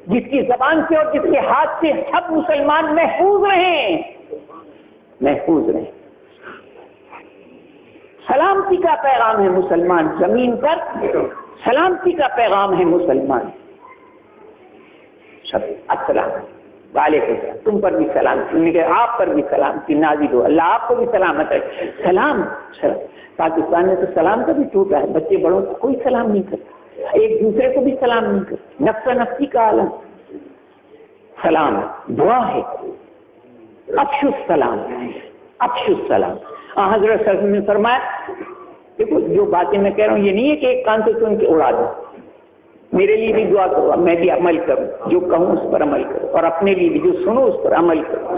جس کی زبان سے اور جس کے ہاتھ سے سب مسلمان محفوظ رہیں، محفوظ رہیں. سلامتی کا پیغام ہے مسلمان، زمین پر سلامتی کا پیغام ہے مسلمان. سب السلام وعلیکم السلام، تم پر بھی سلامتی، آپ پر بھی سلامتی نازل ہو، اللہ آپ کو بھی سلامت رکھے. سلام. پاکستان میں تو سلام کا بھی ٹوٹا ہے، بچے بڑوں کو کوئی سلام نہیں کرتا، ایک دوسرے کو بھی سلام نہیں کرتا. نفس نفسی کا عالم. سلام دعا ہے، افشو السلام، افشو السلام. حضرت صلی اللہ علیہ وسلم نے فرمایا، دیکھو جو باتیں میں کہہ رہا ہوں یہ نہیں ہے کہ ایک کان سے سن کے اڑا دوں، میرے لیے بھی دعا کرو، میں بھی عمل کروں، جو کہوں اس پر عمل کرو، اور اپنے لیے بھی جو سنو اس پر عمل کرو.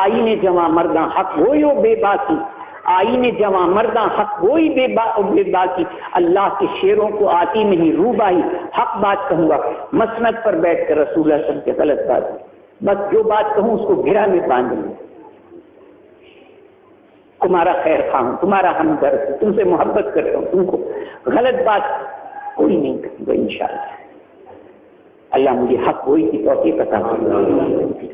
آئین جواں مرداں حق وہی ہو بے باکی، آئین جواں مرداں حق وہی بے باکی. اللہ کے شیروں کو آتی نہیں روبائی، حق بات کہوں گا. مسند پر بیٹھ کر رسول اللہ صلی اللہ علیہ وسلم کے غلط بات، بس جو بات کہوں اس کو گھرا میں باندھ لوں. تمہارا خیر خواہ ہوں، تمہارا ہمدرد ہوں، تم سے محبت کرتا ہوں، تم کو غلط بات کوئی نہیں کروں گا انشاءاللہ. اللہ مجھے حق وہی کی توفیق عطا فرمائے.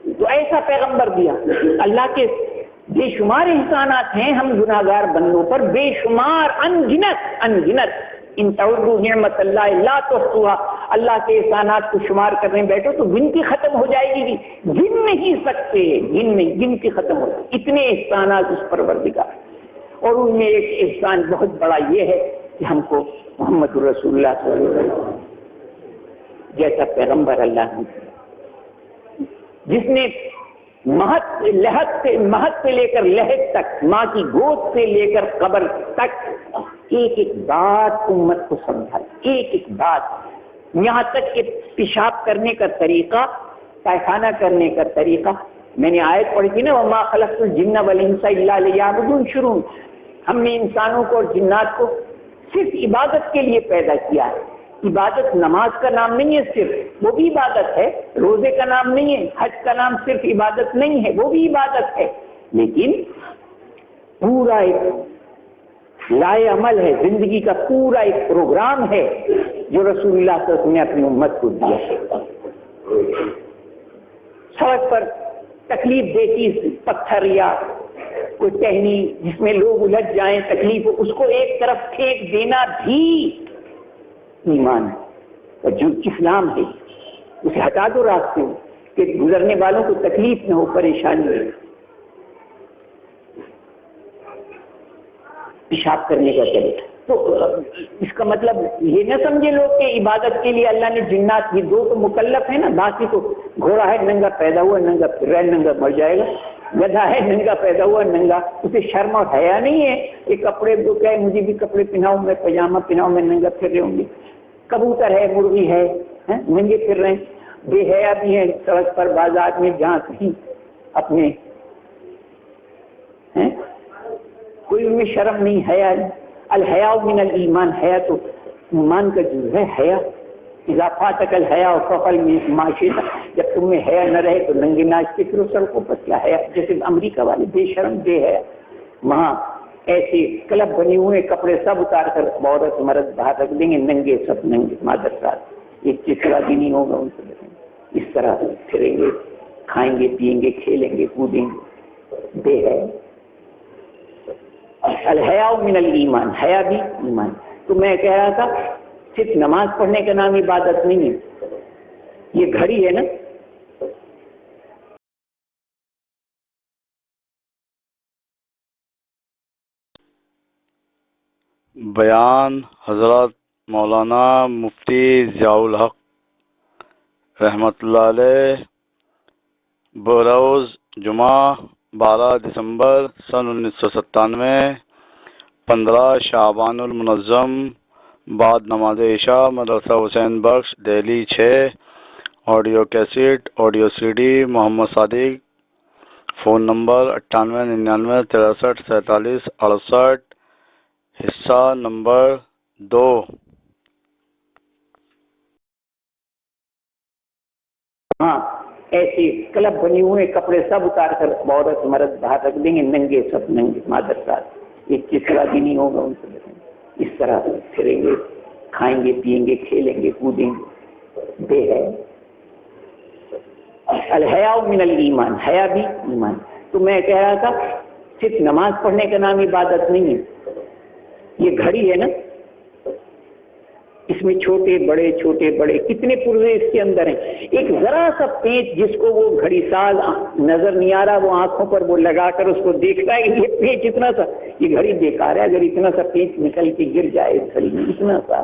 تو ایسا پیغمبر دیا. اللہ کے بے شمار احسانات ہیں ہم گناہگار بندوں پر، بے شمار، انگنت. ان تعدوا نعمت اللہ لا تحصوها، اللہ کے احسانات کو شمار کرنے بیٹھو تو گنتی ختم ہو جائے گی. گن نہیں سکتے، گنتی ختم ہو جائے، اتنے احسانات اس پروردگار. اور ان میں ایک احسان بہت بڑا یہ ہے کہ ہم کو محمد رسول اللہ صلی اللہ علیہ وسلم جیسا پیغمبر اللہ نے، جس نے مہد سے لے کر لہد تک، ماں کی گود سے لے کر قبر تک ایک ایک بات امت کو سمجھائی، ایک بات، یہاں تک کہ پیشاب کرنے کا طریقہ، پائخانہ کرنے کا طریقہ. میں نے آیت پڑھی تھی نا، وما خلقت الجن والانس الا لیعبدون. شروع ہم نے انسانوں کو اور جنات کو صرف عبادت کے لیے پیدا کیا ہے. عبادت نماز کا نام نہیں ہے صرف، وہ بھی عبادت ہے. روزے کا نام نہیں ہے، حج کا نام صرف عبادت نہیں ہے، وہ بھی عبادت ہے. لیکن پورا ایک لائے عمل ہے، زندگی کا پورا ایک پروگرام ہے جو رسول اللہ صلی اللہ علیہ وسلم نے اپنی امت کو دیا ہے. سڑک پر تکلیف دہ چیز، پتھر یا کوئی ٹہنی جس میں لوگ الجھ جائیں، تکلیف، اس کو ایک طرف پھینک دینا بھی ایمان ہے. جو اسلام ہے اسے ہٹا دو راستے میں کہ گزرنے والوں کو تکلیف نہ ہو، پریشانی ہو. پیشاب کرنے کا چلے تو اس کا مطلب یہ نہ سمجھے لوگ کہ عبادت کے لیے اللہ نے جنات، یہ دو تو مکلف ہے نا، باقی تو گھوڑا ہے ننگا پیدا ہوا ننگا پھر رہے، ننگا مر جائے گا. گدھا ہے ننگا پیدا ہوا ننگا، اسے شرم اور حیا نہیں ہے کہ کپڑے کو کہے مجھے بھی کپڑے پہناؤ، میں پاجامہ پہناؤں، میں ننگا پھر رہے ہوں گے. کبوتر ہے، مرغی ہے، ننگے پھر رہے ہیں. بے حیا بھی ہے سڑک پر، بازار میں، جہاں کہیں اپنے کوئی ان میں شرم نہیں، حیا نہیں. الحیاء من الایمان، حیا تو ایمان کا جز ہے. حیا اذا فاتک الحیاء فقل معاشیتا، جب تم میں حیا نہ رہے تو ننگے ناچتے پھرو سڑکوں پر. کیا حیا؟ جیسے امریکہ والے بے شرم بے حیا، وہاں ایسے کلب بنے ہوئے، کپڑے سب اتار کر عورت مرد باہر رکھ دیں گے، ننگے سب ننگے، مادر ساتھ ایک چچرا بھی نہیں ہوگا ان سے. اس طرح پھریں گے، کھائیں گے، پیئیں گے، کھیلیں گے، کودیں گے. بے حیا. الحیاء من الایمان، حیا بھی ایمان. تو میں کہہ رہا تھا صرف نماز پڑھنے کا نام عبادت نہیں ہے. یہ گھڑی ہے نا، بیان حضرت مولانا مفتی ضیاء الحق رحمۃ اللہ علیہ بروز جمعہ 12 دسمبر سن 1997، 15 شعبان المنظم، بعد نماز عشاء، مدرسہ Hussain Bakhsh, Delhi 6. Audio cassette, audio C D Muhammad Sadiq. Phone number 9899 63 47 68. حصہ نمبر 2. ہاں ایسے کلب بنے ہوئے، کپڑے سب اتار کر عورت مرد باہر رکھ دیں گے، ننگے سب ننگے، مادر ساتھ ایک چچرا بھی نہیں ہوگا ان سے. اس طرح پھریں گے، کھائیں گے، پیئیں گے، کھیلیں گے، کودیں گے. بے حیا. الحیاء من الایمان، حیا بھی ایمان. تو میں کہہ رہا تھا صرف نماز پڑھنے کا نام عبادت نہیں ہے. یہ گھڑی ہے نا، اس میں چھوٹے بڑے کتنے پرزے اس کے اندر ہیں. ایک ذرا سا پیچ جس کو وہ گھڑی ساز نظر نہیں آ رہا، وہ آنکھوں پر وہ لگا کر اس کو دیکھتا ہے کہ یہ پیچ اتنا سا، یہ گھڑی بیکار ہے. اگر اتنا سا پیچ نکل کے گر جائے اس گھڑی میں اتنا سا،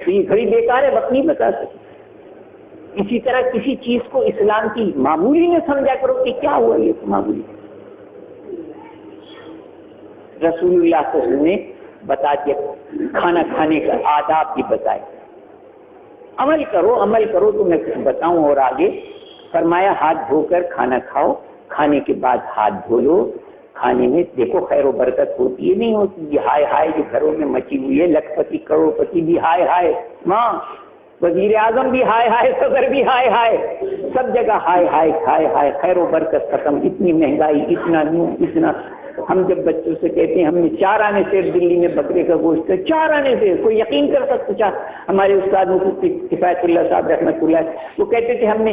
تو یہ گھڑی بیکار ہے، وقت نہیں بتا سکتی. اسی طرح کسی چیز کو اسلام کی معمولی نہ سمجھا کرو کہ کیا ہوا یہ تو معمولی. رسول اللہ صلی اللہ علیہ وسلم نے بتا دیا، کھانا کھانے کا آداب بھی بتائے. عمل کرو تو میں کچھ بتاؤں اور آگے. فرمایا ہاتھ دھو کر کھانا کھاؤ، کھانے کے بعد ہاتھ دھو لو. کھانے میں دیکھو خیر و برکت ہوتی ہے نہیں ہوتی. یہ ہائے ہائے جو گھروں میں مچی ہوئی ہے، لکھپتی کروڑ پتی بھی ہائے ہائے، ماں وزیر اعظم بھی ہائے ہائے، صدر بھی ہائے ہائے، سب جگہ ہائے ہائے ہائے ہائے، خیر و برکت ختم. اتنی مہنگائی، اتنا نیو، اتنا. ہم جب بچوں سے کہتے ہیں ہم نے 4 آنے سے دلی میں بکرے کا گوشت ہے، 4 آنے سے، کوئی یقین کر سکتا؟ ہمارے استاد مفتی کفایت اللہ صاحب رحمۃ اللہ وہ کہتے تھے ہم نے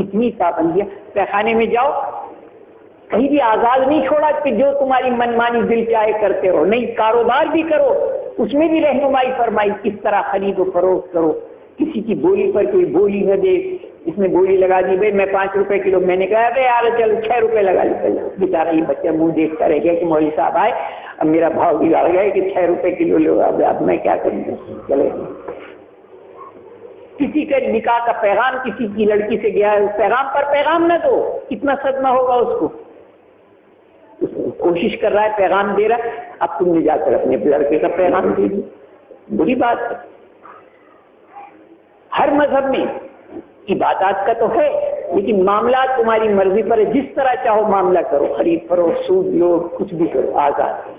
اتنی پابندیاں. پیخانے میں جاؤ, کہیں بھی آزاد نہیں چھوڑا کہ جو تمہاری منمانی دل چاہے کرتے رہو. نہیں, کاروبار بھی کرو, اس میں بھی رہنمائی فرمائی کس طرح خرید و فروخت کرو. کسی کی بولی پر کوئی بولی نہ دے. اس نے بولی لگا دی, بھائی میں 5 روپے کلو, میں نے کہا بھائی یار چل 6 روپے لگا لی. بیچارہ یہ بچہ منہ دیکھتا رہ گیا کہ مولوی صاحب آئے, اب میرا بھاؤ بگاڑ گیا کہ 6 روپے کلو لو, اب میں کیا کروں. چلے, کسی کا نکاح کا پیغام کسی کی لڑکی سے گیا ہے, پیغام پر پیغام نہ دو, کتنا صدمہ ہوگا اس کو. کوشش کر رہا ہے, پیغام دے رہا ہے, اب تم نے جا کر اپنے لڑکے کا پیغام دے دی. بری بات ہے. ہر مذہب میں عبادات کا تو ہے, لیکن معاملات تمہاری مرضی پر ہے, جس طرح چاہو معاملہ کرو, خرید فروخت, سود لو, کچھ بھی کرو, آزاد.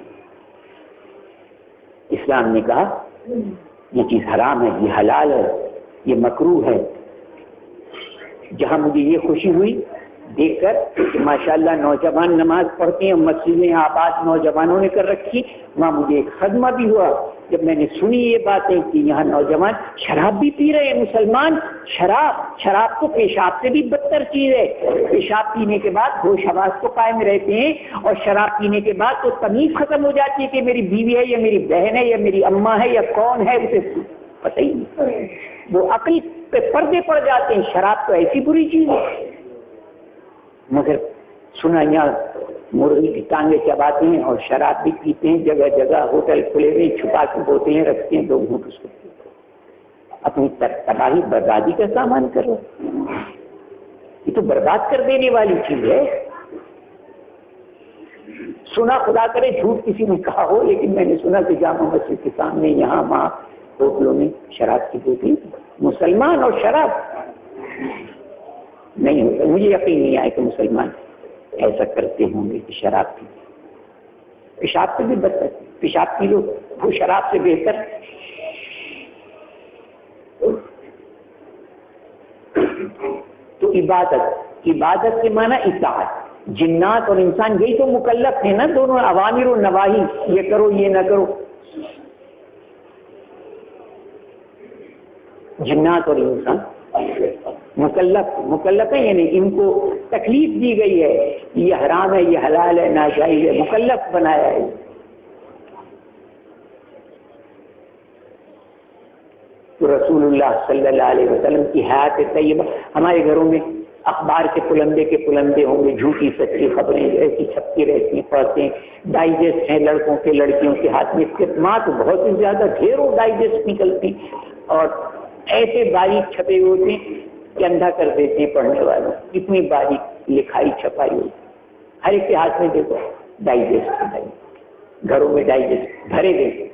اسلام نے کہا یہ چیز حرام ہے, یہ حلال ہے, یہ مکروہ ہے. جہاں مجھے یہ خوشی ہوئی دیکھ کر کہ ماشاءاللہ نوجوان نماز پڑھتے ہیں, مسجدیں آباد نوجوانوں نے کر رکھی, وہاں مجھے ایک صدمہ بھی ہوا جب میں نے سنی یہ باتیں کہ یہاں نوجوان شراب بھی پی رہے ہیں. مسلمان شراب تو پیشاب سے بھی بدتر چیز ہے. پیشاب پینے کے بعد ہوش حواس کو قائم رہتے ہیں, اور شراب پینے کے بعد تو تمیز ختم ہو جاتی ہے کہ میری بیوی ہے یا میری بہن ہے یا میری اماں ہے یا کون ہے, اسے پتہ ہی نہیں. وہ عقل پہ پردے پڑ جاتے ہیں. شراب تو ایسی بری چیز ہے. مگر سنا یہاں مرغی کی ٹانگیں چباتے ہیں اور شراب بھی پیتے ہیں, جگہ جگہ ہوٹل کھلے ہوئے, چھپا کے بوتے ہیں, رکھتے ہیں, 2 گھونٹ اس کو اپنی تباہی بربادی کا سامان کرو. یہ تو برباد کر دینے والی چیز ہے. سنا, خدا کرے جھوٹ کسی نے کہا ہو, لیکن میں نے سنا کہ جامع مسجد کے سامنے یہاں وہاں ہوٹلوں میں شراب کی بوتیں. مسلمان اور شراب نہیں ہوتا. مجھے یقین نہیں آیا کہ مسلمان ایسا کرتے ہوں گے کہ شراب پی. پیشاب سے بھی بدتر, پیشاب پی لو وہ شراب سے بہتر. تو عبادت کے معنی اطاعت. جنات اور انسان یہی تو مکلف ہیں نا, دونوں اوامر و نواہی, یہ کرو یہ نہ کرو. جنات اور انسان مکلف ہے, یعنی ان کو تکلیف دی گئی ہے, یہ حرام ہے, یہ حلال ہے, ناجائز ہے, مکلف بنایا ہے. تو رسول اللہ صلی اللہ علیہ وسلم کی حیات طیبہ. ہمارے گھروں میں اخبار کے پلندے ہوں گے, جھوٹی سچی خبریں ایسی چھپتی رہتی ہیں, پڑھتے ہیں. ڈائجسٹ ہیں لڑکوں کے لڑکیوں کے ہاتھ میں, ماں تو بہت ہی زیادہ ڈھیروں ڈائجسٹ نکلتی ہیں, اور ایسے باریک چھپے ہوتے ہیں کہ اندھا کر دیتے ہیں پڑھنے والوں. اتنی باریک لکھائی چھپائی ہوئی, ہر ایک کے ہاتھ میں دیکھو ڈائجسٹ. گھروں میں ڈائجسٹ بھرے گئے.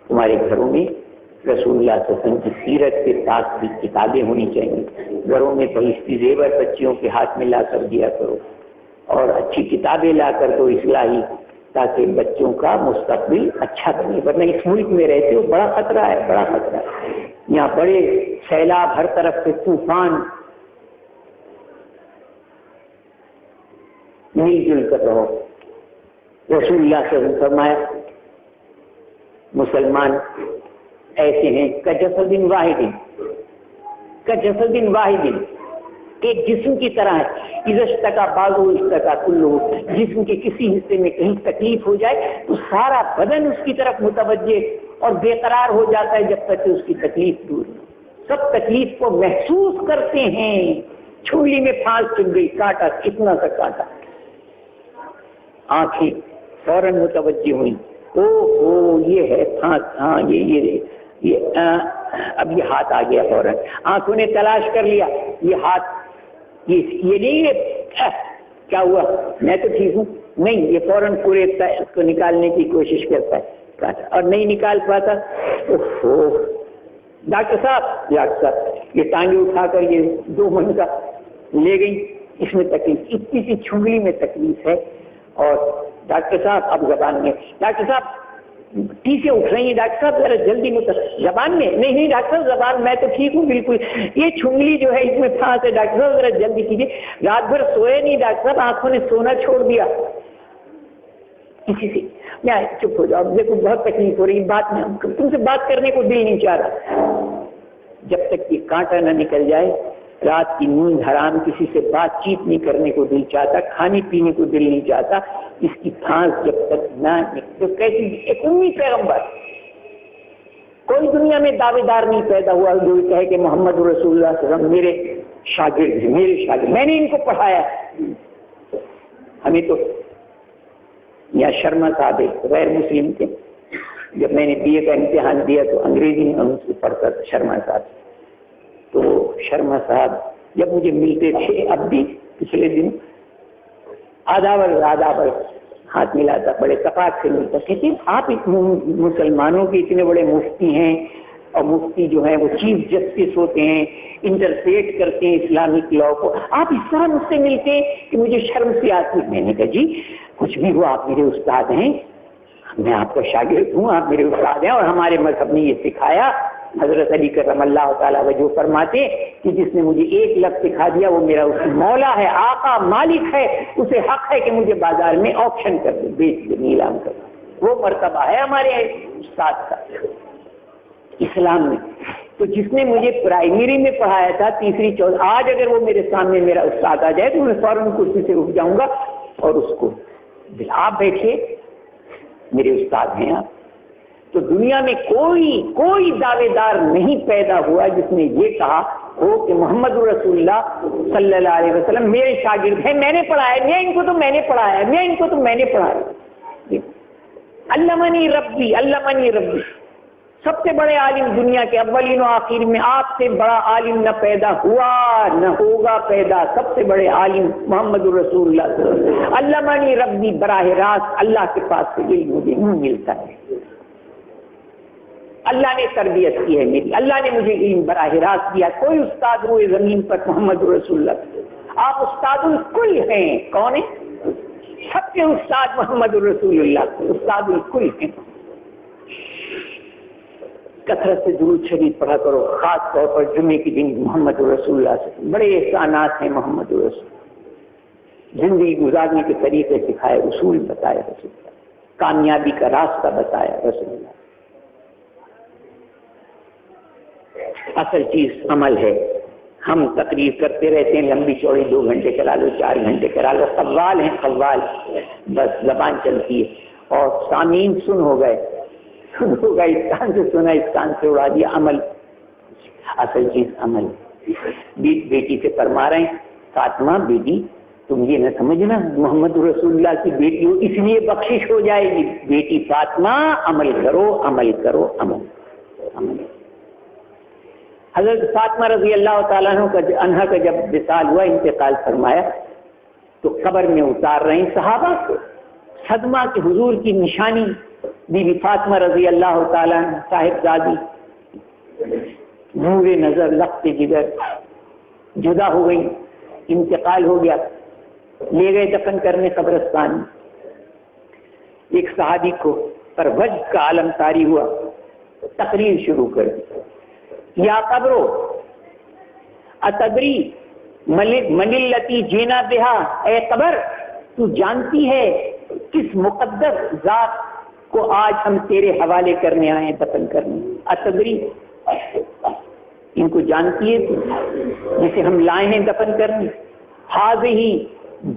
تمہارے گھروں میں رسول اللہ صلی اللہ علیہ وسلم کی سیرت کے ساتھ بھی کتابیں ہونی چاہیے. گھروں میں بہشتی زیور بچیوں کے ہاتھ میں لا کر دیا کرو, اور اچھی کتابیں لا کر دو اصلاحی, تاکہ بچوں کا مستقبل اچھا بنے. ورنہ اس ملک میں رہتے ہو بڑا خطرہ ہے, بڑا خطرہ ہے. یہاں بڑے سیلاب, ہر طرف سے طوفان. مل جل کر رہو. رسول اللہ صلی اللہ علیہ وسلم فرمایا مسلمان ایسے ہیں کجسد واحد, ایک جسم کی طرح ہے. اذا اشتکا بازو اشتکا کلو, جسم کے کسی حصے میں کہیں تکلیف ہو جائے تو سارا بدن اس کی طرف متوجہ اور بے قرار ہو جاتا ہے جب تک کہ اس کی تکلیف دور نہ. سب تکلیف کو محسوس کرتے ہیں. چھولی میں پھانس چل گئی, کاٹا, کتنا سا کاٹا, آنکھیں فوراً متوجہ ہوئی, او یہ ہے پھانس, ہاں یہ اب یہ ہاتھ آ گیا فوراً. آنکھوں نے تلاش کر لیا, یہ ہاتھ, یہ نہیں ہے, کیا ہوا, میں تو ٹھیک ہوں, نہیں, یہ فوراً پورے اس کو نکالنے کی کوشش کرتا ہے, کاٹا, اور نہیں نکال پاتا. ڈاکٹر صاحب یہ ٹانگیں اٹھا کر یہ 2 من کا لے گئی, اس میں تکلیف, اتنی سی چھنگلی میں تکلیف ہے. اور ڈاکٹر صاحب اب زبان میں, ڈاکٹر صاحب ٹیسے اٹھ رہی ہیں, ڈاکٹر صاحب ذرا جلدی زبان میں, نہیں ڈاکٹر صاحب زبان میں تو ٹھیک ہوں بالکل, یہ چھنگلی جو ہے اس میں پھانس ہے, ڈاکٹر صاحب ذرا جلدی کیجیے. رات بھر سوئے نہیں ڈاکٹر صاحب, آنکھوں نے سونا چھوڑ دیا. کسی سے میں چپ ہو جاؤ, دیکھو بہت تکلیف ہو رہی, بات میں تم سے بات کرنے کو دل نہیں چاہ رہا. جب تک یہ کانٹا نہ نکل جائے رات کی نیند حرام، کسی سے بات چیت نہیں کرنے کو دل چاہتا، کھانے پینے کو دل نہیں چاہتا، اس کی پھانس جب تک نہ تو کیسی ایک امی پیغمبر، کوئی دنیا میں دعوے دار نہیں پیدا ہوا جو کہے کہ محمد رسول اللہ صلی اللہ علیہ وسلم میرے شاگرد ہیں، میرے شاگرد، میں نے ان کو پڑھایا۔ ہمیں تو یا شرما صاحب غیر مسلم تھے، جب میں نے بی اے کا امتحان دیا تو انگریزی میں ان سے پڑھتا تھا شرما صاحب، تو شرما صاحب جب مجھے ملتے تھے، اب بھی پچھلے دن آدابر ہاتھ ملاتا، بڑے تفاق سے ملتا، کہتے آپ مسلمانوں کے اتنے بڑے مفتی ہیں، اور مفتی جو ہیں وہ چیف جسٹس ہوتے ہیں، انٹرپریٹ کرتے ہیں اسلامک لاء کو، آپ اس طرح مجھ سے ملتے ہیں کہ مجھے شرم سے آتی۔ میں نے کہا جی کچھ بھی ہو، آپ میرے استاد ہیں، میں آپ کا شاگرد ہوں، آپ میرے استاد ہیں، اور ہمارے مذہب نے یہ سکھایا، حضرت علی کرم اللہ تعالیٰ وجہ فرماتے کہ جس نے مجھے ایک لفظ سکھا دیا وہ میرا اس مولا ہے، آقا، مالک ہے، اسے حق ہے کہ مجھے بازار میں آکشن کر دے، بیچ دے، نیلام کر دے، وہ مرتبہ ہے ہمارے استاد کا اسلام میں۔ تو جس نے مجھے پرائمری میں پڑھایا تھا، تیسری چوتھی، آج اگر وہ میرے سامنے میرا استاد آ جائے تو میں فوراً کرسی سے اٹھ جاؤں گا اور اس کو آپ بیٹھیے، میرے استاد ہیں آپ۔ تو دنیا میں کوئی دعوے دار نہیں پیدا ہوا جس نے یہ کہا ہو کہ محمد رسول اللہ صلی اللہ علیہ وسلم میرے شاگرد ہیں، میں نے پڑھایا، میں ان کو تو میں نے پڑھایا، میں ان کو تو میں نے پڑھایا۔ علمنی ربی، علمنی ربی۔ سب سے بڑے عالم دنیا کے اولین و آخر میں آپ سے بڑا عالم نہ پیدا ہوا نہ ہوگا پیدا، سب سے بڑے عالم محمد رسول اللہ صلی اللہ علیہ وسلم۔ علمنی ربی، براہ راست اللہ کے پاس سے علم مجھے نہیں ملتا ہے، اللہ نے تربیت کی ہے میری، اللہ نے مجھے علم براہ راست دیا۔ کوئی استاد روئے زمین پر محمد رسول اللہ، آپ استاد الکل ہیں۔ کون ہیں؟ سب کے استاد محمد رسول اللہ، استاد الکل ہیں۔ کثرت سے درود شریف پڑھا کرو، خاص طور پر جمعے کے دن محمد رسول اللہ سے بڑے احسانات ہیں۔ محمد رسول زندگی گزارنے کے طریقے سکھائے، اصول بتایا رسول اللہ، کامیابی کا راستہ بتایا رسول اللہ۔ اصل چیز عمل ہے۔ ہم تقریر کرتے رہتے ہیں، لمبی چوڑی 2 گھنٹے کرا لو، 4 گھنٹے کرا لو، قوال ہیں قوال، بس زبان چلتی ہے، اور سامعین سن ہو گئے، ہوگا اس کان سے سنا، اس کان سے اڑا دیا۔ عمل، اصل چیز عمل۔ بیٹی سے فرما رہے ہیں، فاطمہ بیٹی تم یہ نہ سمجھنا محمد رسول اللہ کی بیٹی ہو اس لیے بخشش ہو جائے گی، بیٹی فاطمہ عمل کرو، عمل کرو، عمل۔ حضرت فاطمہ رضی اللہ تعالیٰ عنہ کا جب وصال ہوا، انتقال فرمایا، تو قبر میں اتار رہے ہیں صحابہ کو، صدمہ کہ حضور کی نشانی بی بی فاطمہ رضی اللہ تعالیٰ عنہ صاحبزادی نور نظر لخت جگر جدا ہو گئی، انتقال ہو گیا، لے گئے دفن کرنے قبرستان۔ ایک صحابی کو پر وجد کا عالم طاری ہوا، تقریر شروع کر دی، یا قبرو اتدری من التی جینا بہا، اے قبر تو جانتی ہے کس مقدس ذات کو آج ہم تیرے حوالے کرنے آئے ہیں، دفن کرنے؟ اتدری، ان کو جانتی ہے تو جسے ہم لائے ہیں دفن کرنے؟ حاضی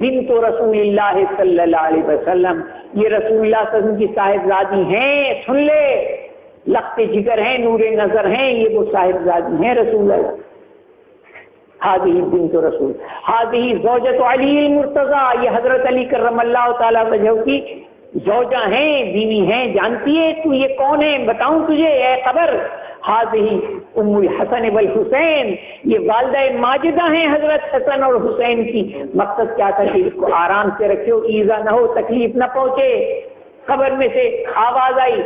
بنت رسول اللہ صلی اللہ علیہ وسلم، یہ رسول اللہ صلی اللہ علیہ وسلم کی صاحبزادی ہیں، سن لے، لخت جگر ہیں، نور نظر ہیں، یہ وہ صاحبزادی ہیں رسول اللہ۔ حاضی بنت رسول، حاضی زوجۃ علی المرتضی، یہ حضرت علی کرم اللہ تعالیٰ وجہ کی زوجہ ہیں، بیوی ہیں، جانتی ہے تو یہ کون ہے؟ بتاؤں تجھے اے قبر؟ حاضی ام الحسن والحسین، یہ والدہ ماجدہ ہیں حضرت حسن اور حسین کی۔ مقصد کیا تھا کہ اس کو آرام سے رکھو، ایذا نہ ہو، تکلیف نہ پہنچے۔ قبر میں سے آواز آئی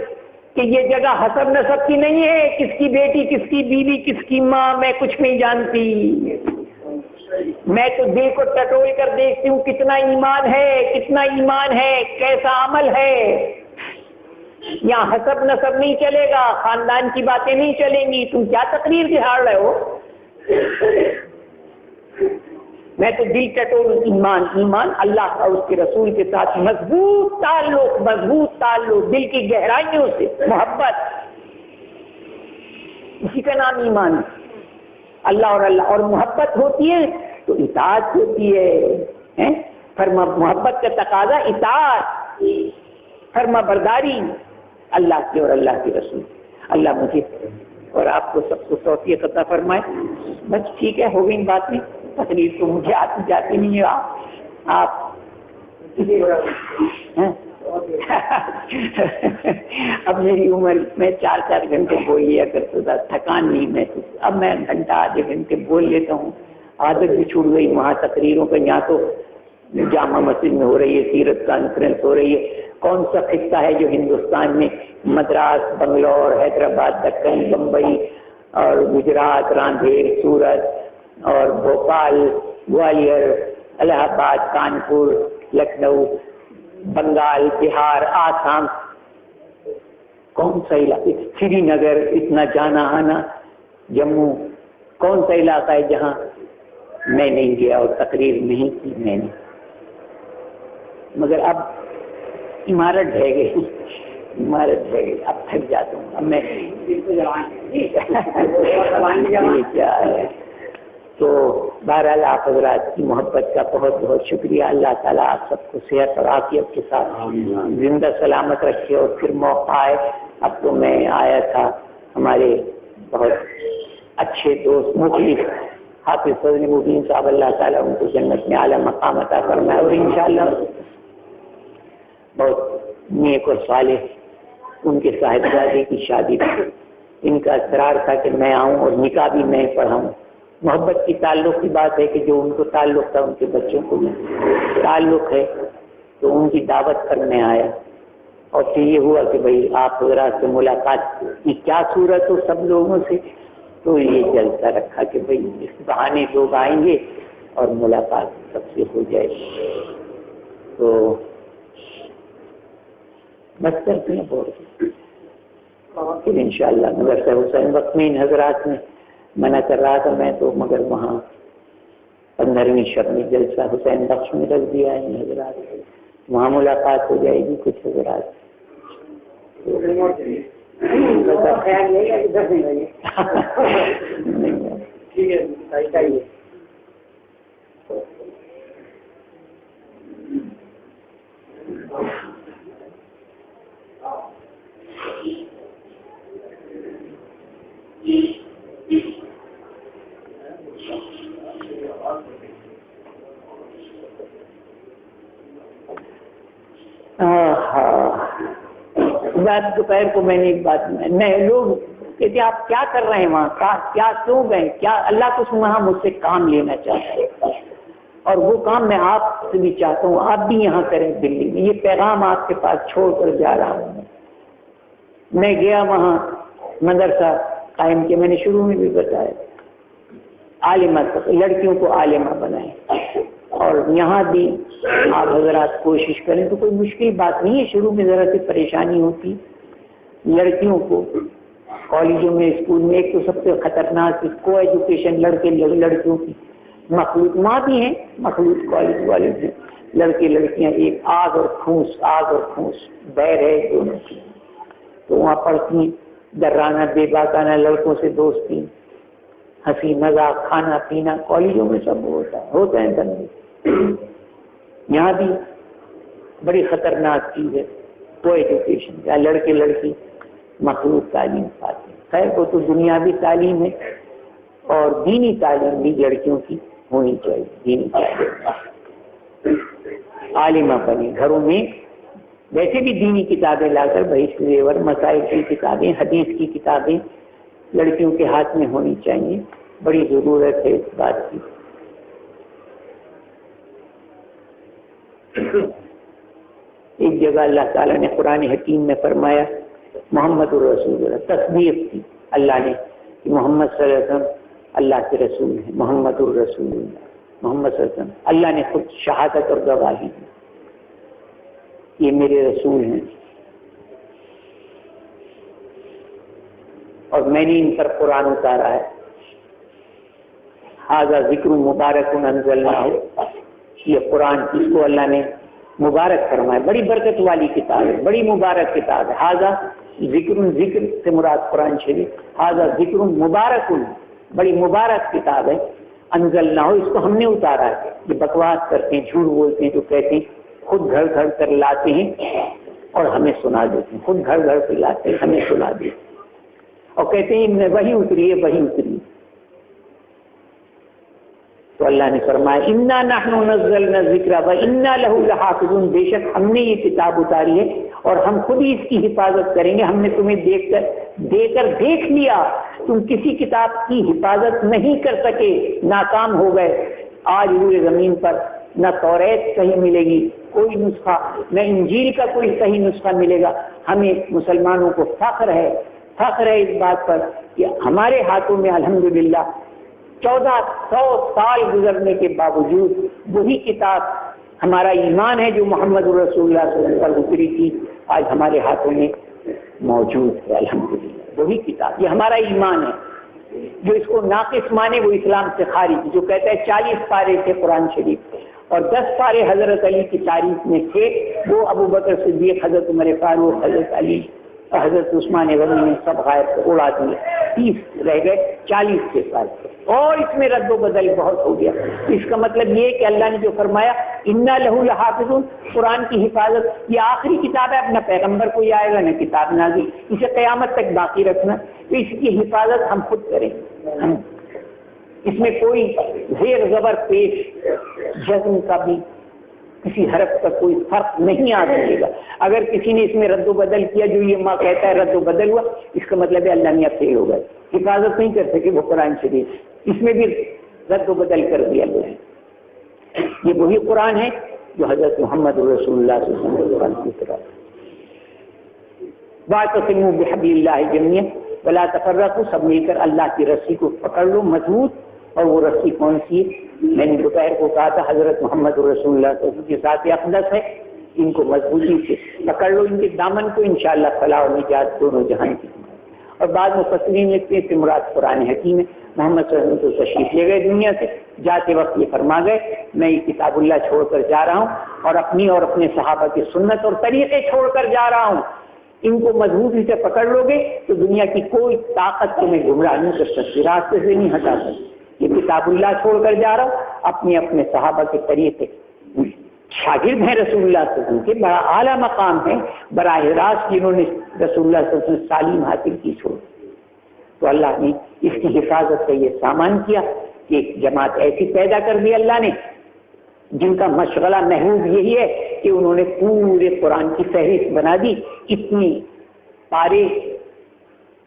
کہ یہ جگہ حسب نسب کی نہیں ہے، کس کی بیٹی، کس کی بیوی، کس کی ماں، میں کچھ نہیں جانتی، میں تو دل کو ٹٹول کر دیکھتی ہوں کتنا ایمان ہے، کتنا ایمان ہے، کیسا عمل ہے۔ یہاں حسب نسب نہیں چلے گا، خاندان کی باتیں نہیں چلیں گی، تم کیا تقریر دکھا رہے ہو؟ میں تو دل ٹٹول، ایمان اللہ اور اس کے رسول کے ساتھ مضبوط تعلق، دل کی گہرائیوں سے محبت، اسی کا نام ایمان ہے۔ اللہ اور محبت ہوتی ہے تو اطاعت ہوتی ہے. فرما محبت کا تقاضا اطاعت، فرما برداری اللہ کی اور اللہ کے رسول. اللہ مجھے اور آپ کو سب کو توفیق عطا فرمائے. بس ٹھیک ہے، ہو گئی بات نہیں. تقریر تو مجھے آتی جاتی نہیں ہے. آپ اب میری عمر میں 4 گھنٹے بول لیا کرتا تھا، تھکان نہیں محسوس. اب میں گھنٹہ آدھے گھنٹے بول لیتا ہوں. عادت بھی چھوٹ گئی وہاں تقریروں پہ. یہاں تو جامع مسجد میں ہو رہی ہے، سیرت کانفرنس ہو رہی ہے. کون سا خطہ ہے جو ہندوستان میں مدراس، بنگلور، حیدرآباد، دکن، بمبئی اور گجرات، راندھیر، سورت اور بھوپال، گوالیر، الہ آباد، کانپور، لکھنؤ، بنگال، بہار، آسام، کون سا علاقہ، سری نگر، اتنا جانا آنا، جموں، کون سا علاقہ ہے جہاں میں نہیں گیا اور تقریر نہیں کی میں نے. مگر اب عمارت ڈھہ گئی، اب تھک جاتا ہوں. اب میں کیا ہے. تو بہرحال آپ حضرات کی محبت کا بہت بہت شکریہ. اللہ تعالیٰ آپ سب کو صحت اور عافیت کے ساتھ زندہ سلامت رکھے. اور پھر موقع آئے. اب تو میں آیا تھا، ہمارے بہت اچھے دوست مخلص حافظ فضل مبین صاحب، اللہ تعالیٰ ان کو جنت میں اعلیٰ مقام عطا فرمائے. اور انشاءاللہ بہت نیک اور صالح ان کے صاحبزادے کی شادی تھی. ان کا اصرار تھا کہ میں آؤں اور نکاح بھی میں پڑھاؤں. محبت کی تعلق کی بات ہے کہ جو ان کو تعلق تھا ان کے بچوں کو بھی تعلق ہے، تو ان کی دعوت کرنے آیا. اور پھر یہ ہوا کہ بھئی آپ حضرات سے ملاقات کی کیا صورت ہو سب لوگوں سے. تو یہ جلسہ رکھا کہ بھئی اس بہانے لوگ آئیں گے اور ملاقات سب سے ہو جائے. تو بس کرتے ہیں بہت. پھر انشاءاللہ مدرسہ حسین بخش میں ان حضرات نے منع کر رہا تھا میں تو، مگر وہاں 15ویں شب میں جلسہ حسین بخش میں رکھ دیا ہے ان حضرات. وہاں ملاقات ہو جائے گی کچھ حضرات. بات دوپہر کو میں نے ایک بات میں لوگ کہتے آپ کیا کر رہے ہیں وہاں، کیا کیوں گئے، کیا اللہ کچھ وہاں مجھ سے کام لینا چاہتا ہے اور وہ کام میں آپ سے بھی چاہتا ہوں آپ بھی یہاں کریں دلی میں. یہ پیغام آپ کے پاس چھوڑ کر جا رہا ہوں. میں گیا وہاں مدرسہ قائم کیا. میں نے شروع میں بھی بتایا عالمہ لڑکیوں کو عالمہ بنائیں. اور یہاں بھی آپ حضرات کوشش کریں تو کوئی مشکل بات نہیں ہے. شروع میں ذرا سی پریشانی ہوتی. لڑکیوں کو کالجوں میں اسکول میں ایک تو سب سے خطرناک کو ایجوکیشن لڑکے لڑکیوں کی مخلوط وہاں بھی ہیں، مخلوط کالج والے ہیں. لڑکے لڑکیاں ایک آگ اور پھونس بیر ہے دونوں کی. تو وہاں پڑھتی درانہ بے باکانہ لڑکوں سے دوستی، ہنسی مذاق، کھانا پینا کالجوں میں سب ہوتا ہے دنگے. یہاں بھی بڑی خطرناک چیز ہے کو ایجوکیشن. یا لڑکے لڑکی مخلوط تعلیم پاتے ہیں. خیر وہ تو دنیاوی تعلیم ہے اور دینی تعلیم بھی لڑکیوں کی ہونی چاہیے. دینی تعلیم عالمہ بنے گھروں میں. ویسے بھی دینی کتابیں لا کر بحث زیور مسائل کی کتابیں حدیث کی کتابیں لڑکیوں کے ہاتھ میں ہونی چاہیے. بڑی ضرورت ہے اس بات کی. ایک جگہ اللہ تعالیٰ نے قرآن حکیم میں فرمایا محمد الرسول اللہ، تصدیق کی اللہ نے کہ محمد صلی اللہ علیہ وسلم اللہ کے رسول ہیں. محمد الرسول اللہ، محمد صلی اللہ علیہ وسلم اللہ نے خود شہادت اور گواہی دی یہ میرے رسول ہیں اور میں نے ان پر قرآن اتارا ہے. ھذا ذکر مبارک انزلناہ، یہ قرآن اس کو اللہ نے مبارک فرمایا. بڑی برکت والی کتاب ہے، بڑی مبارک کتاب ہے. ھذا ذکر سے مراد قرآن شریف. ھذا ذکر مبارک بڑی مبارک کتاب ہے، انزلنا ہو، اس کو ہم نے اتارا ہے۔ یہ بکواس کرتے ہیں، جھوٹ بولتے ہیں، جو کہتے ہیں خود گھر گھر کر لاتے ہیں اور ہمیں سنا دیتے ہیں، خود گھر گھر کر لاتے ہیں ہمیں سنا دیتے ہیں، اور کہتے ہیں وہی اتری ہے وہی اتری۔ تو اللہ نے فرمایا انا نحن نزلنا الذکر وانا له لحافظون، بے شک ہم نے یہ کتاب اتاری ہے اور ہم خود ہی اس کی حفاظت کریں گے۔ ہم نے تمہیں دیکھ لیا، تم کسی کتاب کی حفاظت نہیں کر سکے، ناکام ہو گئے۔ آج روئے زمین پر نہ توریت کہیں ملے گی کوئی نسخہ، نہ انجیل کا کوئی صحیح نسخہ ملے گا۔ ہمیں مسلمانوں کو فخر ہے اس بات پر کہ ہمارے ہاتھوں میں الحمدللہ 1400 سال گزرنے کے باوجود وہی کتاب، ہمارا ایمان ہے جو محمد رسول اللہ صلی اللہ علیہ وسلم پر اتری تھی، آج ہمارے ہاتھوں میں موجود ہے الحمدللہ وہی کتاب۔ یہ ہمارا ایمان ہے۔ جو اس کو ناقص مانے وہ اسلام سے خارج، جو کہتا ہے 40 پارے تھے قرآن شریف اور 10 پارے حضرت علی کی تاریخ میں تھے، وہ ابو بکر صدیق، حضرت عمر فاروق، حضرت علی، حضرت عثمان غنی نے سب غائب اڑا دیے، 30 رہ گئے، 40 کے ساتھ، اور اس میں رد و بدل بہت ہو گیا۔ اس کا مطلب یہ کہ اللہ نے جو فرمایا انا لہو لحافظون، قرآن کی حفاظت، یہ آخری کتاب ہے، اپنا پیغمبر کوئی آئے گا نہ کتاب نازل، اسے قیامت تک باقی رکھنا، تو اس کی حفاظت ہم خود کریں۔ اس میں کوئی زیر زبر پیش جزم کا بھی کسی حرف کا کوئی فرق نہیں آ سکے گا۔ اگر کسی نے اس میں رد و بدل کیا، جو یہ ماں کہتا ہے رد و بدل ہوا، اس کا مطلب ہے اللہ میاں فیل ہو گئے، حفاظت نہیں کر سکے وہ قرآن شریف، اس میں بھی رد و بدل کر دیا گیا ہے۔ یہ وہی قرآن ہے جو حضرت محمد رسول اللہ صلی اللہ علیہ وسلم کی طرف واعتصموا بحبل اللہ جميعا ولا تفرقوا، سب مل کر اللہ کی رسی کو پکڑ لو مضبوط۔ اور وہ رسی کون سی ہے؟ میں نے دوپہر کو کہا تھا حضرت محمد رسول اللہ صلی اللہ علیہ وسلم کے ذات اقدس ہے، ان کو مضبوطی سے پکڑ لو، ان کے دامن کو، انشاءاللہ فلاح و نجات دونوں جہان کی۔ اور بعض مفسرین لکھتے ہیں کہ مراد قرآن حکیم ہے۔ محمد صلی اللہ علیہ وسلم تو تشریف لے گئے دنیا سے، جاتے وقت یہ فرما گئے میں یہ کتاب اللہ چھوڑ کر جا رہا ہوں اور اپنی اور اپنے صحابہ کی سنت اور طریقے چھوڑ کر جا رہا ہوں، ان کو مضبوطی سے پکڑ لو گے تو دنیا کی کوئی طاقت تمہیں گمراہ نہیں کر سکتی، راستے سے نہیں ہٹا سکتی۔ یہ کتاب اللہ چھوڑ کر جا رہا ہوں، اپنے صحابہ کے طریقے، شاگرد ہیں رسول اللہ صلی اللہ علیہ وسلم کے، بڑا اعلیٰ مقام ہے براہ راست جنہوں نے رسول اللہ صلی اللہ علیہ وسلم تعلیم حاصل کی چھوڑ، تو اللہ نے اس کی حفاظت کا یہ سامان کیا کہ ایک جماعت ایسی پیدا کر دی اللہ نے جن کا مشغلہ محبوب یہی ہے کہ انہوں نے پورے قرآن کی فہرست بنا دی، اتنی پارے،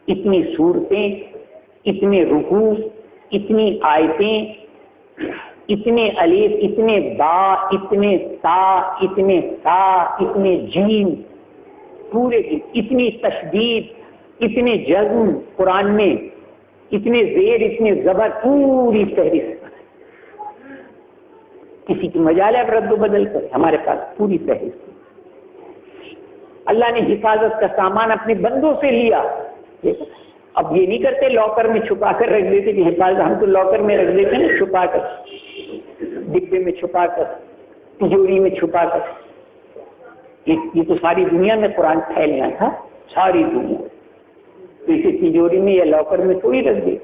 اتنی صورتیں، اتنے رکوع، اتنی آیتیں، اتنے الف، اتنے با، اتنے تا، اتنے تا، اتنے جیم، پورے اتنی تشدید، اتنے جزم قرآن میں، اتنے زیر، اتنے زبر، پوری فہرست۔ کسی کی مجال ہے رد و بدل کر، ہمارے پاس پوری فہرست۔ اللہ نے حفاظت کا سامان اپنے بندوں سے لیا۔ اب یہ نہیں کرتے لاکر میں چھپا کر رکھ دیتے کہ حفاظت، ہم تو لاکر میں رکھ دیتے ہیں چھپا کر، ڈبے میں چھپا کر، تجوری میں چھپا کر۔ یہ تو ساری دنیا میں قرآن پھیلنا تھا، ساری دنیا، تو اسے تجوری میں یا لاکر میں تھوڑی رکھ دے۔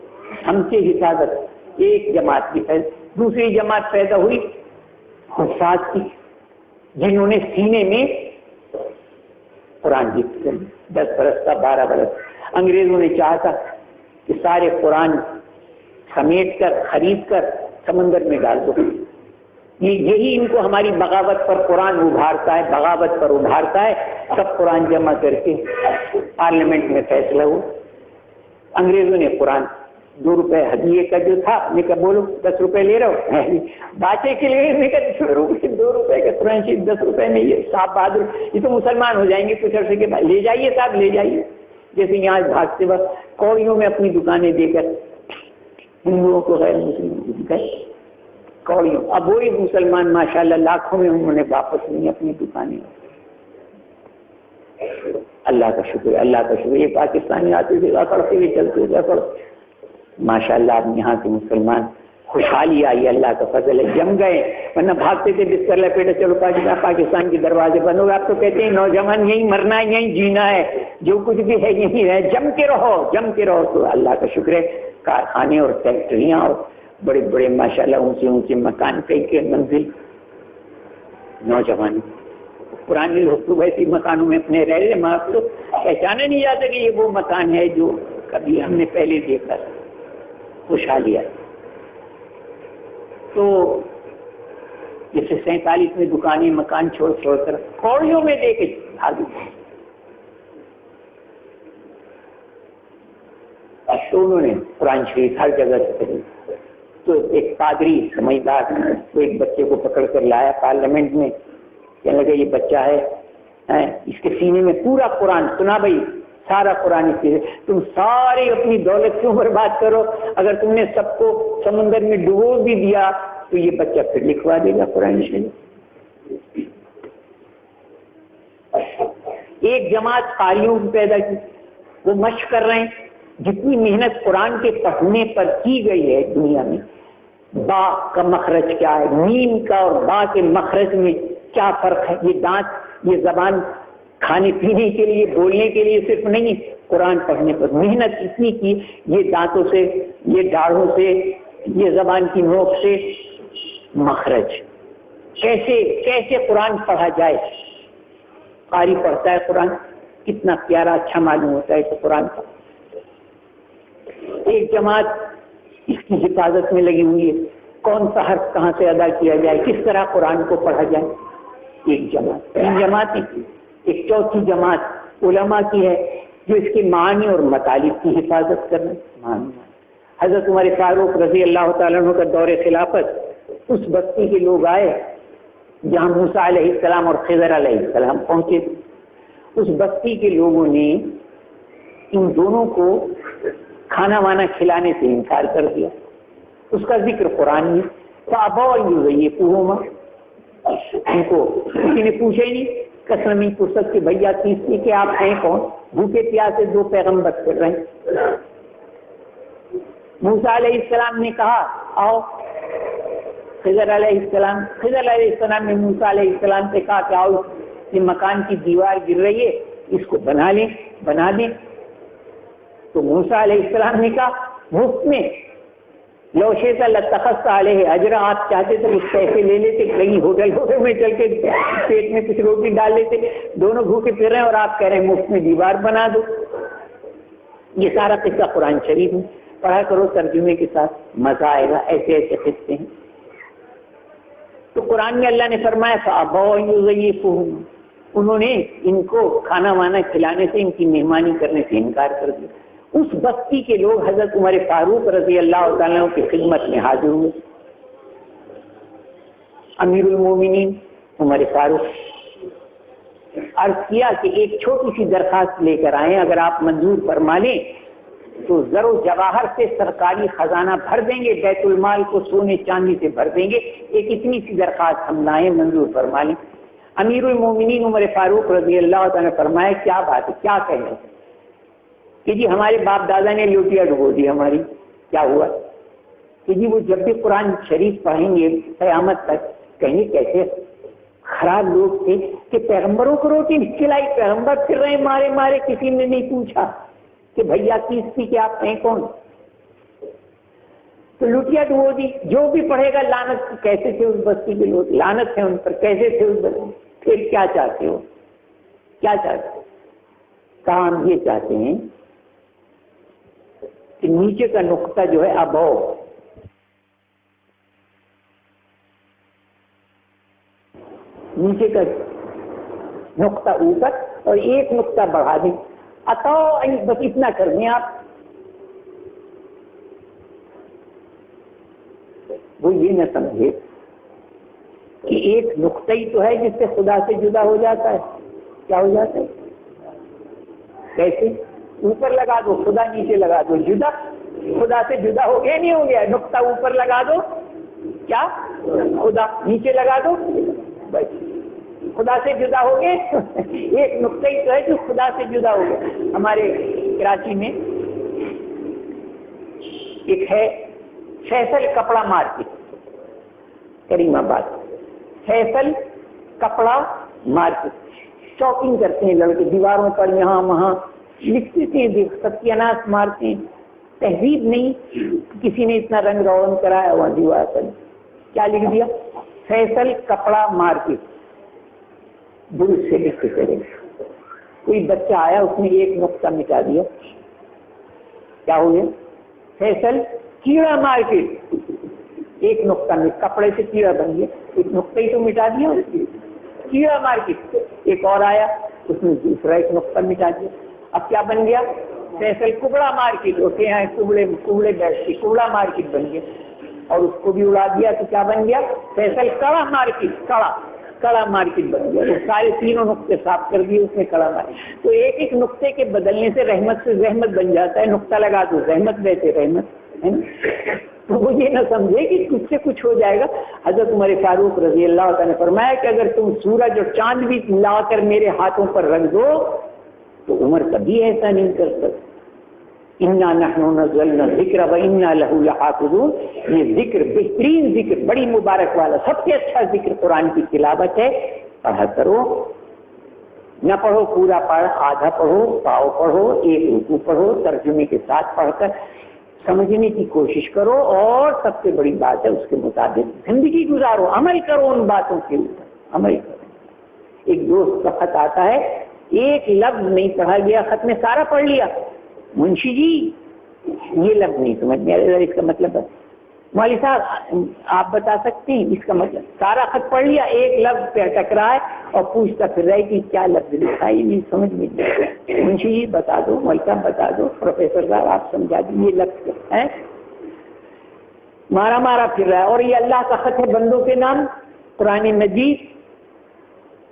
ہم سے حفاظت ایک جماعت کی دوسری جماعت پیدا ہوئی حفاظ کی، جنہوں نے سینے میں قرآن حفظ کر 10 برس کا، 12 برس۔ انگریزوں نے چاہا تھا کہ سارے قرآن سمیٹ کر، خرید کر سمندر میں ڈال دو۔ یہی ان کو ہماری بغاوت پر قرآن ابھارتا ہے، بغاوت پر ابھارتا ہے۔ سب قرآن جمع کر کے پارلیمنٹ میں فیصلہ ہوا، انگریزوں نے قرآن 2 روپے ہدیے کا جو تھا، میں کہا بولو 10 روپے لے رہا ہوں، باچے کے لیے میں کہا 2 روپے کا قرآن شریف 10 روپے میں، یہ صاحب بہادر، یہ تو مسلمان ہو جائیں گے کچھ عرصے کے بعد، لے جائیے صاحب لے جائیے۔ جیسے یہاں بھاگتے وقت کوڑیوں میں اپنی دکانیں دے کر ہندوؤں کو غیر مسلموں کو دکھائے کوڑیوں، اب وہی مسلمان ماشاءاللہ لاکھوں میں انہوں نے واپس لی اپنی دکانیں۔ اللہ کا شکر، اللہ کا شکر۔ یہ پاکستانی آتے تھے پڑھتے ہوئے چلتے تھے، ماشاءاللہ اب یہاں کے مسلمان خوشحالی آئی، اللہ کا فضل ہے، جم گئے، ورنہ بھاگتے تھے بستر لپیٹے چلو پاکستان کے دروازے بند ہو گئے۔ آپ تو کہتے ہیں نوجوان یہیں مرنا ہے، یہیں جینا ہے، جو کچھ بھی ہے یہیں ہے، جم کے رہو، جم کے رہو۔ تو اللہ کا شکر ہے کارخانے اور فیکٹریاں اور بڑے بڑے ماشاءاللہ اونچے اونچے مکان، کئی منزل. نوجوان پرانے لوگ تو ویسے مکانوں میں اپنے رہ رہے، ماں تو پہچانا نہیں جاتا کہ یہ وہ مکان ہے جو کبھی ہم نے پہلے دیکھا تھا. خوشحالی ہے. تو جیسے 47 میں دکانیں مکان چھوڑ کر کوڑیوں میں دے کے بھاگی. تو انہوں نے قرآن شریف ہر جگہ سے پڑھی. تو ایک پادری سمجھدار تو ایک بچے کو پکڑ کر لایا پارلیمنٹ میں. کہنے لگا یہ بچہ ہے، اس کے سینے میں پورا قرآن. سنا بھائی سارا قرآن اس کے، تم ساری اپنی دولت کیوں برباد کرو؟ اگر تم نے سب کو سمندر میں ڈبو بھی دیا تو یہ بچہ پھر لکھوا دے گا قرآن شریف. ایک جماعت قاریوں کی پیدا کی، وہ مشق کر رہے ہیں. جتنی محنت قرآن کے پڑھنے پر کی گئی ہے دنیا میں، با کا مخرج کیا ہے، میم کا اور با کے مخرج میں کیا فرق ہے، یہ دانت یہ زبان کھانے پینے کے لیے بولنے کے لیے صرف نہیں، قرآن پڑھنے پر محنت اتنی کی. یہ دانتوں سے، یہ داڑھوں سے، یہ زبان کی نوک سے مخرج کیسے قرآن پڑھا جائے. قاری پڑھتا ہے قرآن، کتنا پیارا اچھا معلوم ہوتا ہے تو قرآن کا. ایک جماعت اس کی حفاظت میں لگی ہوئی ہے، کون سا حرف کہاں سے ادا کیا جائے، کس طرح قرآن کو پڑھا جائے. ایک جماعت، تین جماعتیں. ایک چوتھی جماعت علماء کی ہے جو اس کے معنی اور مطالب کی حفاظت کر رہے ہیں. حضرت عمر فاروق رضی اللہ تعالیٰ عنہ کا دور خلافت، اس بستی کے لوگ آئے جہاں موسیٰ علیہ السلام اور خضر علیہ السلام پہنچے. اس بستی کے لوگوں نے ان دونوں کو کھانا وانا کھلانے سے انکار کر دیا. اس کا ذکر قرآن میں فَأَبَوْا أَن يُضَيِّفُوهُمَا. ان کو کسی نے پوچھا ہی نہیں، قسم نہیں پوچھ سکتے بھیا کسی کہ آپ ہیں کون، بھوکے پیاسے دو پیغمبر پھر رہے ہیں. موسیٰ علیہ السلام نے کہا آؤ. خضر علیہ السلام نے موسیٰ علیہ السلام سے کہا کہ آؤ، یہ مکان کی دیوار گر رہی ہے، اس کو بنا دیں. تو موسیٰ علیہ السلام نے کہا مفت میں، لو شئت لاتخذت علیہ اجرا، آپ چاہتے تو کچھ پیسے لے لیتے، کہیں ہوٹل میں چل کے پیٹ میں کچھ روٹی ڈال لیتے. دونوں بھوکے پھر رہے ہیں اور آپ کہہ رہے ہیں مفت میں دیوار بنا دو. یہ سارا قصہ قرآن شریف میں پڑھا کرو ترجمے کے ساتھ، مزہ آئے گا. ایسے قصے ہیں. تو قرآن میں اللہ نے فرمایا فَأَبَوْا أَن يُضَيِّفُوهُمَا، انہوں نے ان کو کھانا وانا کھلانے سے، ان کی مہمانی کرنے سے انکار کر دیا. اس بستی کے لوگ حضرت عمر فاروق رضی اللہ تعالیٰ کی خدمت میں حاضر ہوئے. امیر المومنین عمر فاروق عرض کیا کہ ایک چھوٹی سی درخواست لے کر آئے، اگر آپ منظور فرما لیں تو زر و جواہر سے سرکاری خزانہ بھر دیں گے، بیت المال کو سونے چاندی سے بھر دیں گے. ایک اتنی سی درخواست ہم لائیں، منظور فرما لیں. امیر المومنین عمر فاروق رضی اللہ تعالیٰ نے فرمایا کیا بات ہے، کیا کہنا ہے؟ کہ جی ہمارے باپ دادا نے لوٹیاں ڈبو دی ہماری. کیا ہوا؟ کہ جی وہ جب بھی قرآن شریف پڑھیں گے قیامت تک کہیں گے کیسے خراب لوگ تھے کہ پیغمبروں کو روٹی کھلائی، پیغمبر پھر رہے مارے، کسی نے نہیں پوچھا کہ بھیا کس تھی کہ آپ ہیں کون. تو لوٹیاں ڈبو دی. جو بھی پڑھے گا لعنت. کیسے تھے اس بستی کے لوگ، لعنت ہے ان پر، کیسے تھے اس بستی. پھر کیا چاہتے ہو، کیا چاہتے ہو؟ کام یہ چاہتے ہیں کہ نیچے کا نقطہ جو ہے ابو، نیچے کا نقطہ اوپر اور ایک نقطہ بڑھا دیں. بس اتنا کر دیں آپ. وہ یہ نہ سمجھے کہ ایک نقطہ ہی تو ہے جس سے خدا سے جدا ہو جاتا ہے. کیا ہو جاتا ہے؟ کیسے؟ اوپر لگا دو خدا، نیچے لگا دو جدا. خدا سے جدا ہو گیا نہیں ہو گیا؟ نقطہ اوپر لگا دو کیا خدا، نیچے لگا دو بس خدا سے جدا ہو گئے. ایک نقطہ ہی تو ہے جو خدا سے جدا ہو گیا. ہمارے کراچی میں ایک ہے فیصل کپڑا مارکیٹ، کریم آباد. فیصل کپڑا مارکیٹ. شاپنگ کرتے ہیں لڑکے، دیواروں پر یہاں وہاں لکھتے ہیں، ستیہ ناش مارتے ہیں. تہذیب نہیں, کسی نے اتنا رنگ روغن کرایا وہاں دیوار پر کیا لکھ دیا, فیصل کپڑا مارکیٹ, درست سے لکھ کے کرے. کوئی بچہ آیا اس نے ایک نقطہ مٹا دیا, کیا ہو گیا, فیصل کیڑا مارکیٹ, ایک نقطہ میں کپڑے سے کیڑا بن گیا, ایک نقطہ ہی تو مٹا دیا, کیڑا مارکیٹ. ایک اور آیا اس نے دوسرا ایک نقطہ مٹا دیا, اب کیا بن گیا, فیصل کبڑا مارکیٹ. ہوتے ہیں کبڑے بیٹھتے, کبڑا مارکیٹ بن گیا. اور اس کو بھی اڑا دیا تو کیا بن گیا, فیصل کڑا مارکیٹ, کڑا مارکیٹ بن گیا. وہ سارے تینوں نقطے صاف کر دیے اس نے, کڑا مارکیٹ. تو ایک ایک نقطے کے بدلنے سے رحمت سے زحمت بن جاتا ہے. نقطہ لگا دو زحمت, ویسے رحمت ہے نا. تو وہ یہ نہ سمجھے کہ کچھ سے کچھ ہو جائے گا. حضرت عمر فاروق رضی اللہ تعالیٰ نے فرمایا کہ اگر تم سورج اور چاند بھی لا کر میرے ہاتھوں پر رکھ دو تو عمر کبھی ایسا نہیں کر سکتا. انا نحن نزلنا الذکر وانا لہ لحافظون. یہ ذکر بہترین ذکر, بڑی مبارک والا, سب سے اچھا ذکر قرآن کی تلاوت ہے. پڑھا کرو, نہ پڑھو پورا پڑھ, آدھا پڑھو, پاؤ پڑھو, ایک رکوع پڑھو, ترجمے کے ساتھ پڑھ کر سمجھنے کی کوشش کرو. اور سب سے بڑی بات ہے اس کے مطابق زندگی گزارو, عمل کرو ان باتوں کے اوپر, عمل کرو. ایک دوست کا خط آتا ہے, ایک لفظ نہیں پڑھا گیا, خط میں سارا پڑھ لیا. منشی جی یہ لفظ نہیں سمجھ میں آیا, اس کا مطلب ہے. مولوی صاحب آپ بتا سکتے ہیں اس کا مطلب. سارا خط پڑھ لیا, ایک لفظ پہ ٹکرا ہے اور پوچھتا پھر رہا ہے کہ کیا لفظ لکھا ہے, نہیں سمجھ میں نہیں. منشی جی بتا دو, مولوی صاحب بتا دو, پروفیسر صاحب آپ سمجھا دیں یہ لفظ ہے. مارا پھر رہا ہے. اور یہ اللہ کا خط ہے بندوں کے نام, قرآن مجید.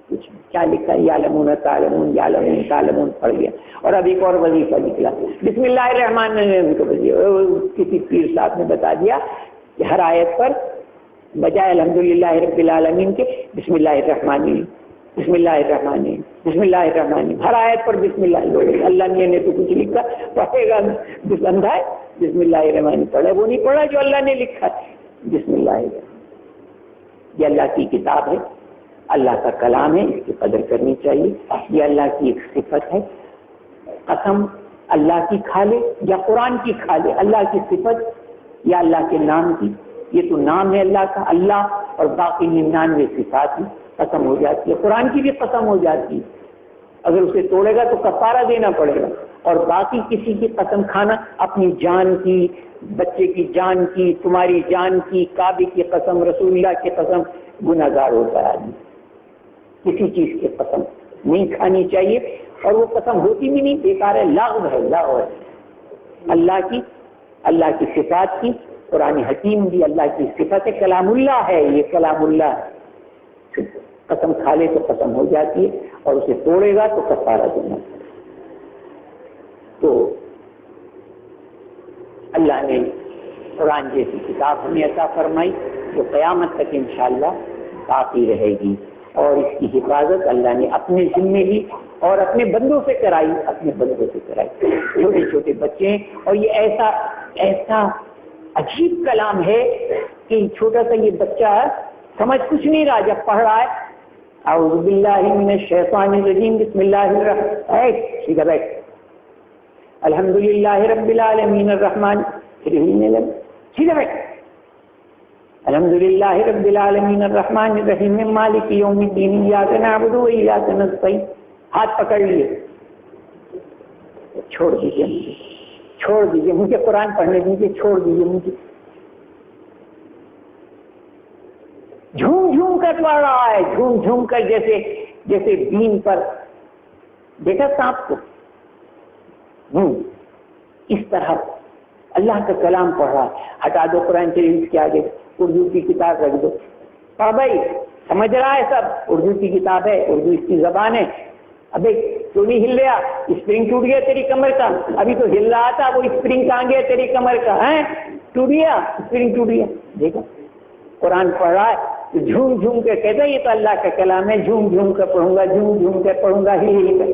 کچھ کیا لکھا ہے, یعلمون تعلمون یعلمون تعلمون پڑھ گیا. اور اب ایک اور وظیفہ نکلا, بسم اللہ الرحمن الرحیم. کسی پیر صاحب نے بتا دیا کہ ہر آیت پر بجائے الحمدللہ رب العالمین کے بسم اللہ الرحمن الرحیم, بسم اللہ الرحمن الرحیم, بسم اللہ الرحمن الرحیم. ہر آیت پر بسم اللہ. اللہ نے تو کچھ لکھا, پڑھے گا اندھا ہے, بسم اللہ الرحمن الرحیم پڑھے, وہ نہیں پڑھا جو اللہ نے لکھا ہے. بسم اللہ الرحمن, یہ اللہ کی کتاب ہے, اللہ کا کلام ہے, اس کی قدر کرنی چاہیے. یہ اللہ کی ایک صفت ہے. قسم اللہ کی کھا لے یا قرآن کی کھا لے, اللہ کی صفت یا اللہ کے نام کی, یہ تو نام ہے اللہ کا, اللہ اور باقی 99 صفات ہیں, قسم ہو جاتی ہے. قرآن کی بھی قسم ہو جاتی ہے, اگر اسے توڑے گا تو کفارہ دینا پڑے گا. اور باقی کسی کی قسم کھانا, اپنی جان کی, بچے کی جان کی, تمہاری جان کی, کعبے کی قسم, رسول اللہ کی قسم, گناہ گار ہوتا ہے آدمی. کسی چیز کی قسم نہیں کھانی چاہیے, اور وہ قسم ہوتی بھی نہیں, بیکار ہے, لغو ہے, لغو ہے. اللہ کی صفات کی, قرآن حکیم بھی اللہ کی صفت ہے, کلام اللہ ہے, یہ کلام اللہ ہے. قسم کھا لے تو قسم ہو جاتی ہے, اور اسے توڑے گا تو کفارہ دینا. تو اللہ نے قرآن جیسی کتاب ہمیں عطا فرمائی جو قیامت تک انشاءاللہ باقی رہے گی, اور اس کی حفاظت اللہ نے اپنے ذمے لی اور اپنے بندوں سے کرائی, اپنے بندوں سے کرائی. چھوٹے چھوٹے بچے ہیں, اور یہ ایسا عجیب کلام ہے کہ چھوٹا سا یہ بچہ سمجھ کچھ نہیں رہا, جب پڑھ رہا ہے اعوذ باللہ من الشیطان الرجیم بسم اللہ الرحمن, سیدھا بیٹھ, الحمدللہ رب العالمین الرحمن, سیدھا بیٹھ, الحمدللہ رب العالمین الرحمن الرحیم مالک یوم الدین ایاک نعبد و ایاک نستعین. ہاتھ پکڑ لیے, چھوڑ دیجیے مجھے قرآن پڑھنے دیجیے, چھوڑ دیجیے مجھے. جھوم کر پڑھ رہا ہے, جھوم کر, جیسے دین پر دیکھا سانپ کو, اس طرح اللہ کا کلام پڑھ رہا ہے. ہٹا دو قرآن شریف کے آگے, اردو کی کتاب رکھ دو. پڑھ بھائی, سمجھ رہا ہے سب, اردو کی کتاب ہے, اردو اس کی زبان ہے. ابھی تو نہیں ہل رہا, اسپرنگ ٹوٹ گیا تیری کمر کا, ابھی تو ہل رہا تھا, وہ اسپرنگ کہاں گیا تیری کمر کا, ٹوٹ گیا, اسپرنگ ٹوٹ گیا. دیکھا قرآن پڑھ رہا ہے تو جھوم کر کہتا ہے یہ تو اللہ کا کلام ہے, جھوم کر پڑھوں گا, جھوم کر پڑھوں گا, ہل کر.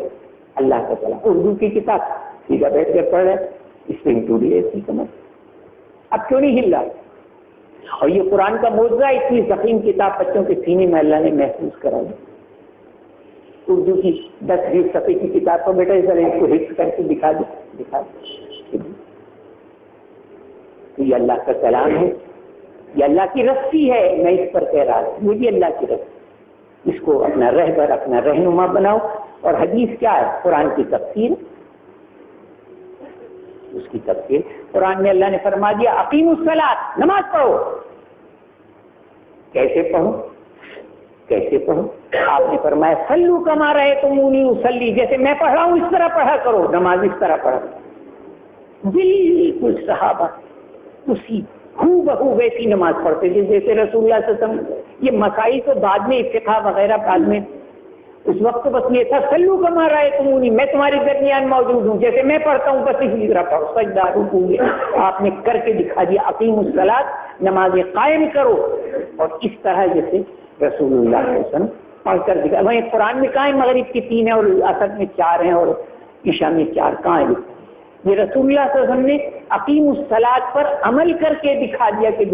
اللہ کا کلام, اردو کی کتاب, سیدھا بیٹھ کر پڑھ رہا ہے, اسپرنگ ٹوٹ گیا اس کی کمر, اب کیوں نہیں ہل رہا. اور یہ قرآن کا معجزہ, اتنی ضخیم کتاب بچوں کے سینے میں اللہ نے محفوظ کرا دی. اردو کی 10-20 صفحے کی کتاب کو بیٹا ذرا اس کو حفظ کر کے دکھا دو. تو یہ اللہ کا کلام ہے، یہ اللہ کی رسی ہے، میں اس پر کہہ رہا ہوں یہ بھی اللہ کی رسی، اس کو اپنا رہبر اپنا رہنما بناؤ۔ اور حدیث کیا ہے؟ قرآن کی تفسیر، اس کی تفسیر قرآن میں اللہ نے فرما دیا اقیموا الصلاۃ، نماز پڑھو۔ کیسے پڑھو؟ کیسے پڑھو؟ آپ نے فرمایا صلوا کما رأیتمونی اصلی، جیسے میں پڑھ رہا ہوں اس طرح پڑھا کرو، نماز اس طرح پڑھا۔ بالکل صحابہ اسی ہو بہو ویسی نماز پڑھتے تھے جیسے رسول اللہ صلی اللہ علیہ وسلم۔ یہ مسائل تو بعد میں اتفاق وغیرہ بعد میں، اس وقت تو بس یہ تھا صلوا کما رأیتمونی، میں تمہارے درمیان موجود ہوں، جیسے میں پڑھتا ہوں بس اسی طرح پڑھو، سجدہ رکوع آپ نے کر کے دکھا دیا۔ اقیموا الصلاۃ، نمازیں قائم کرو، اور اس طرح جیسے رسول اللہ صلی اللہ علیہ وسلم پڑھ کر دکھا۔ وہیں قرآن میں کہاں ہے مغرب کی 3 ہیں اور عصر میں 4 ہیں اور عشاء میں 4، کہاں ہے؟ یہ رسول اللہ صلی اللہ علیہ وسلم نے اقیم الصلاۃ پر عمل کر کے دکھا دیا کہ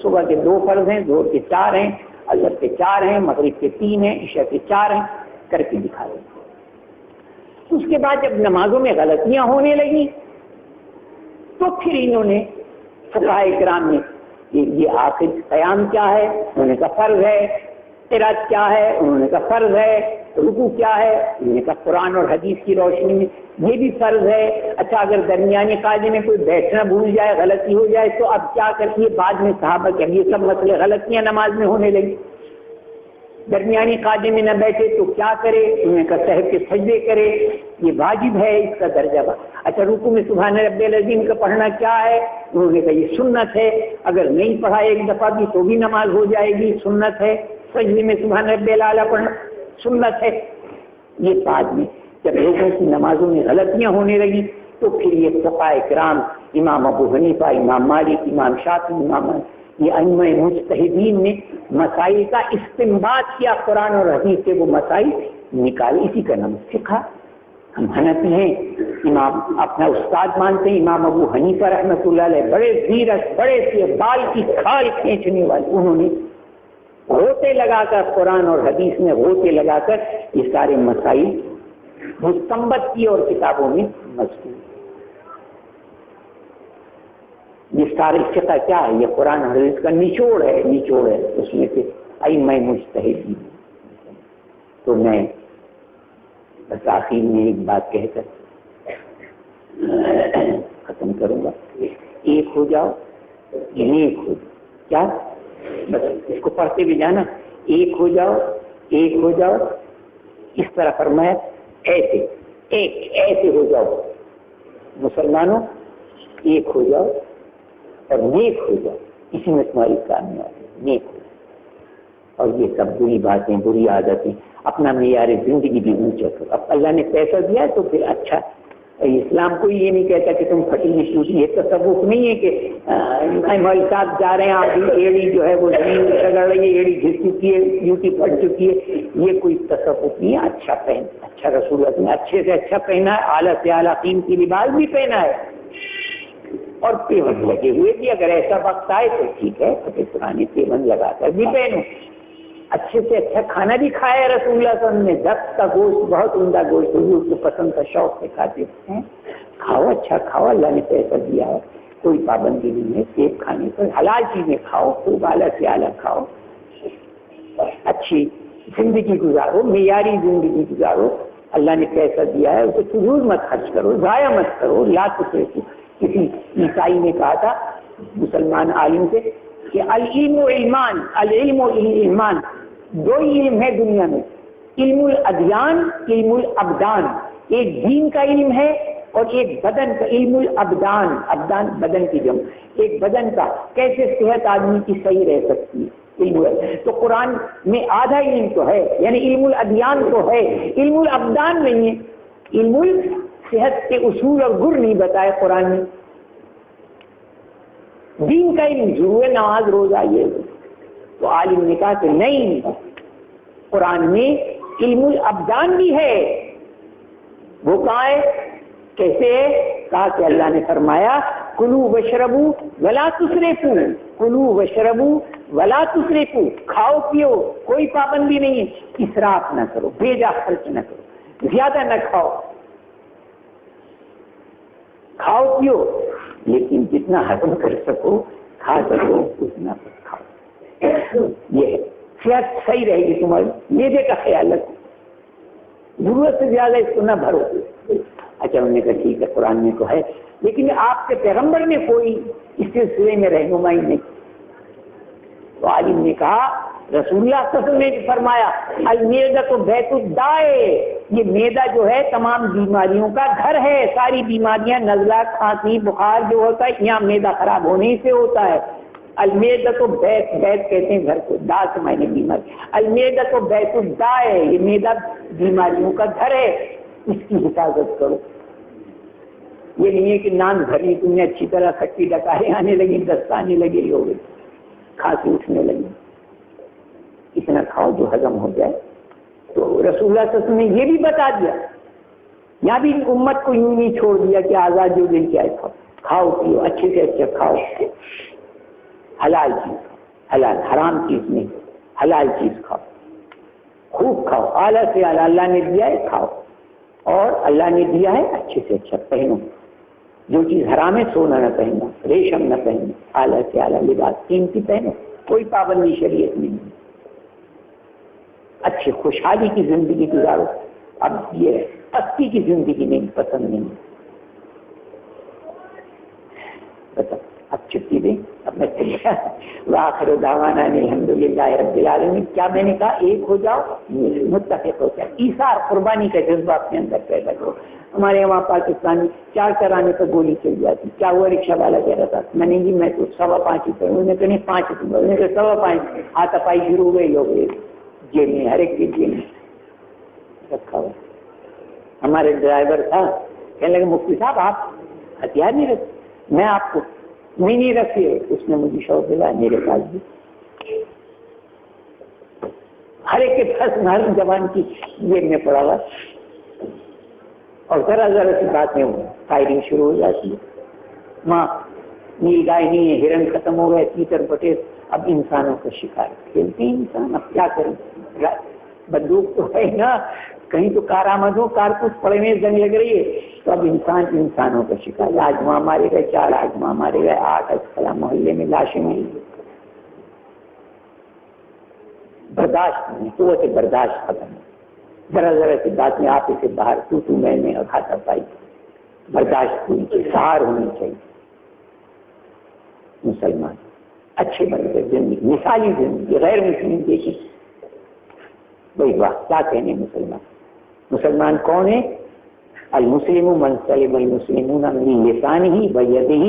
صبح کے 2 فرض ہیں، ظہر کے 4 ہیں، عصر کے 4 ہیں، مغرب کے 3 ہیں، عشاء کے 4 ہیں، کر کے دکھا دیا۔ اس کے بعد جب نمازوں میں غلطیاں ہونے لگی تو پھر انہوں نے فقہاء کرام نے یہ آخر قیام کیا ہے؟ انہوں نے کہا فرض ہے۔ قرات کیا ہے؟ انہوں نے کہا فرض ہے۔ رکوع کیا ہے؟ انہوں نے کہا قرآن اور حدیث کی روشنی میں یہ بھی فرض ہے۔ اچھا اگر درمیانی قاعدے میں کوئی بیٹھنا بھول جائے، غلطی ہو جائے تو اب کیا کرتی ہے؟ بعد میں صحابہ کے یہ سب مسئلے غلطیاں نماز میں ہونے لگی، درمیانی قاعدے میں نہ بیٹھے تو کیا کرے؟ انہوں نے کہا صحب کے سجدے کرے، یہ واجب ہے، اس کا درجہ با۔ اچھا رکوع میں سبحان ربی العظیم کا پڑھنا کیا ہے؟ انہوں نے کہا یہ سنت ہے، اگر نہیں پڑھا ایک دفعہ بھی تو بھی نماز ہو جائے گی، سنت ہے۔ سجدے میں سبحان ربی الاعلیٰ پڑھنا سنت ہے۔ یہ بعد میں جب لوگوں کی نمازوں میں غلطیاں ہونے لگی تو پھر یہ فقہاء کرام امام ابو حنیفہ، امام مالک، امام شافعی، امام یہ ائمہ مجتہدین نے مسائل کا استنباط کیا، قرآن اور حدیث سے وہ مسائل نکالے، اسی کا نام فقہ۔ ہم حنفی ہیں، امام اپنا استاد مانتے ہیں امام ابو حنیفہ رحمۃ اللہ علیہ، بڑے زیرک، بڑے سے بال کی کھال کھینچنے والے، انہوں نے غوطے لگا کر قرآن اور حدیث میں غوطے لگا کر یہ سارے مسائل مستنبط کیے اور کتابوں میں مذکور۔ یہ سارے فقہ کیا ہے؟ یہ قرآن اور حدیث کا نچوڑ ہے، نچوڑ ہے، اس میں سے ائمہ مجتہدین۔ تو میں بس آخر میں ایک بات کہہ کر ختم کروں گا، ایک ہو جاؤ، نیک ہو جاؤ۔ کیا؟ بس اس کو پڑھتے بھی جانا، ایک ہو جاؤ، ایک ہو جاؤ، اس طرح فرمایا ایسے، ایسے ہو جاؤ مسلمانوں، ایک ہو جاؤ اور نیک ہو جاؤ، اسی میں تمہاری کامیابی، نیک ہو جاؤ۔ اور یہ سب بری باتیں، بری عادتیں، اپنا معیار زندگی بھی اونچا کرو۔ اب اللہ نے پیسہ دیا تو پھر اچھا، اسلام کو یہ نہیں کہتا کہ تم پھٹی ہوئی ٹوٹی، یہ تصوف نہیں ہے کہ مول صاحب جا رہے ہیں آگے ایڑی جو ہے وہ زمین رگڑ رہی ہے، ایڑی گر چکی ہے، ڈیوٹی پڑ چکی ہے، یہ کوئی تصوف نہیں ہے۔ اچھا پہن، اچھا رسول اللہ نے اچھے سے اچھا پہنا ہے، اعلیٰ سے اعلیٰ قیمتی لباس بھی پہنا ہے، اور پیون لگے ہوئے بھی، اگر ایسا وقت آئے تو ٹھیک ہے فتح پرانے پیون لگا کر بھی پہنو۔ اچھے سے اچھا کھانا بھی کھایا رسول اللہ صلی اللہ علیہ وسلم نے، دست کا گوشت، بہت عمدہ گوشت، حضور کو پسند کا، شوق سے کھاتے ہیں، کھاؤ، اچھا کھاؤ، اللہ نے پیسہ دیا ہے، کوئی پابندی نہیں ہے سیب کھانے پر، حلال چیزیں کھاؤ، خوب اعلیٰ سے اعلیٰ کھاؤ، اچھی زندگی گزارو، معیاری زندگی گزارو۔ اللہ نے پیسہ دیا ہے اسے فضول مت خرچ کرو، ضائع مت کرو، لاکھ روپے کی۔ کسی عیسائی نے کہا تھا مسلمان عالم سے کہ العلم و علمان، العلم و علمان، 2 علم ہے دنیا میں، علم الادیان، علم الابدان، ایک دین کا علم ہے اور ایک بدن کا، علم الابدان، ابدان بدن کی جمع، ایک بدن کا، کیسے صحت آدمی کی صحیح رہ سکتی ہے، تو قرآن میں آدھا علم تو ہے، یعنی علم الادیان تو ہے، علم الابدان نہیں ہے، علم الصحت کے اصول اور گر نہیں بتائے قرآن میں۔ دین کا علم ضرور ہے، نماز روزہ یہ، تو عالم نے کہا کہ نہیں، قرآن میں علم الابدان بھی ہے، وہ کہاں ہے، کیسے ہے؟ کہا کہ اللہ نے فرمایا کلوا واشربوا ولا تسرفوا، کلوا واشربوا ولا تسرفوا، کھاؤ پیو، کوئی پابندی نہیں ہے، اسراف نہ کرو، بے جا خرچ نہ کرو، زیادہ نہ کھاؤ، کھاؤ پیو لیکن جتنا ہضم کر سکو کھا سکو اتنا کھاؤ. یہ ہے صحت صحیح رہے گی تمہاری. میدے کا خیال رکھو, ضرورت سے زیادہ اس کو نہ بھرو. اچھا انہوں نے کہا ٹھیک ہے قرآن میں تو ہے, لیکن آپ کے پیغمبر نے کوئی اس سلسلے میں رہنمائی نہیں. تو عالم نے کہا رسول اللہ صلی اللہ علیہ وسلم نے فرمایا المیدۃ بیت الداء, یہ میدا جو ہے تمام بیماریوں کا گھر ہے. ساری بیماریاں نزلہ کھانسی بخار جو ہوتا ہے یہاں میدا خراب ہونے سے ہوتا ہے. المیدۃ بیت, بیت کہتے ہیں گھر کو, دا سے معنی بیماری. المیدۃ بیت الداء, یہ میدا بیماریوں کا گھر ہے, اس کی حفاظت کرو. یہ نہیں ہے کہ نان بھری تم نے اچھی طرح کھٹی ڈکاریں آنے لگی, دست آنے لگے, ہو گئی کھانسی اٹھنے لگی. اتنا کھاؤ جو ہضم ہو جائے. تو رسول اللہ صلی اللہ علیہ وسلم نے یہ بھی بتا دیا, یہاں بھی امت کو یوں نہیں چھوڑ دیا کہ آزاد جو دل چاہے کھاؤ, کھاؤ پیو اچھے سے اچھا کھاؤ, حلال چیز, حلال حرام چیز نہیں, حلال چیز کھاؤ, خوب کھاؤ, اعلیٰ سے اعلیٰ اللہ نے دیا ہے کھاؤ, اور اللہ نے دیا ہے اچھے سے اچھا پہنو. جو چیز حرام ہے سونا نہ پہنو, ریشم نہ پہنو, اعلیٰ سے اعلیٰ لباس قیمتی پہنو, کوئی پابندی شریعت نہیں. اچھی خوشحالی کی زندگی گزارو. اب یہ پستی کی زندگی نہیں پسند نہیں. اب چھٹی دیں اب میں چل گیا. وآخر دعوانا الحمدللہ رب العالمین. کیا میں نے کہا ایک ہو جاؤ, متفق ہو جائے, ایثار قربانی کا جذبہ اپنے اندر پیدا کرو. ہمارے وہاں پاکستانی 4 آنے پر گولی چل جاتی. کیا ہوا رکشہ والا کہہ رہا تھا, میں نے جی میں تو 5.25 روپئے, انہوں نے کہا نہیں 5 روپئے, انہوں نے کہا 5.25. ہاتھ پائی شروع ہو گئی, ہو گئے جیل میں, ہر ایک کی جیل میں رکھا ہوا. ہمارے ڈرائیور تھا, کہنے لگے مفتی صاحب آپ ہتھیار نہیں رکھتے. میں آپ کو نہیں رکھے. اس نے مجھے شوق دلایا, میرے پاس بھی ہر ایک کے پاس ہر جوان کی جیب میں پڑا ہوا, اور ذرا ذرا سی باتیں فائرنگ شروع ہو جاتی ہے. ماں نیل گائے نہیں ہے, ہرن ختم ہو گئے, تیتر بٹیر, اب انسانوں کا شکار کھیلتے ہیں انسان. اب کیا کریں, بندوق تو ہے نا, کہیں تو کارآمد ہو, کارتوس پڑے میں جنگ لگ رہی ہے, تو اب انسانوں کا شکار. آج وہاں مارے گئے 4, آج وہاں مارے گئے 8, فلاں محلے میں لاشیں ملی. برداشت نہیں, قوت برداشت ختم. ذرا ذرا سی بات میں آپ اسے باہر تو میں اور ہاتھا پائی. برداشت ہونی چاہیے, سہار ہونی چاہیے. مسلمان اچھے بن گئے, زندگی مثالی زندگی. غیر مسلم دیکھیں بھائی واہ کیا کہنے مسلمان. مسلمان کون ہے؟ المسلم من سلم المسلمون من لسانه ويده.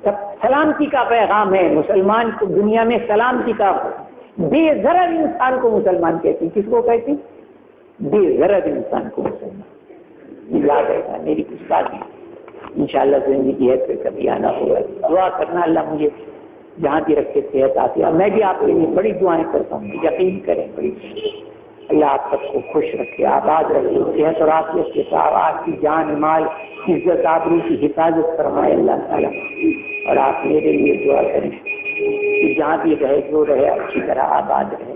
سب سلامتی کا پیغام ہے. مسلمان کو دنیا میں سلامتی کا, بے ضرر انسان کو مسلمان کہتے ہیں. کس کو کہتے ہیں؟ بے ضرر انسان کو مسلمان. یاد رکھنا میری کچھ باتیں انشاءاللہ زندگی ہے پھر کبھی آنا ہوگا. دعا کرنا اللہ مجھے جہاں بھی رکھ کے صحت آتی ہے. میں بھی آپ کے لیے بڑی دعائیں کرتا ہوں, یقین کریں بڑی. اللہ آپ سب کو خوش رکھے, آباد رکھے, صحت اور عافیت کے ساتھ آپ کی جان مال عزت آبرو کی حفاظت فرمائے اللہ تعالیٰ. اور آپ میرے لیے دعا کریں کہ جہاں بھی رہے جو رہے اچھی طرح آباد رہے.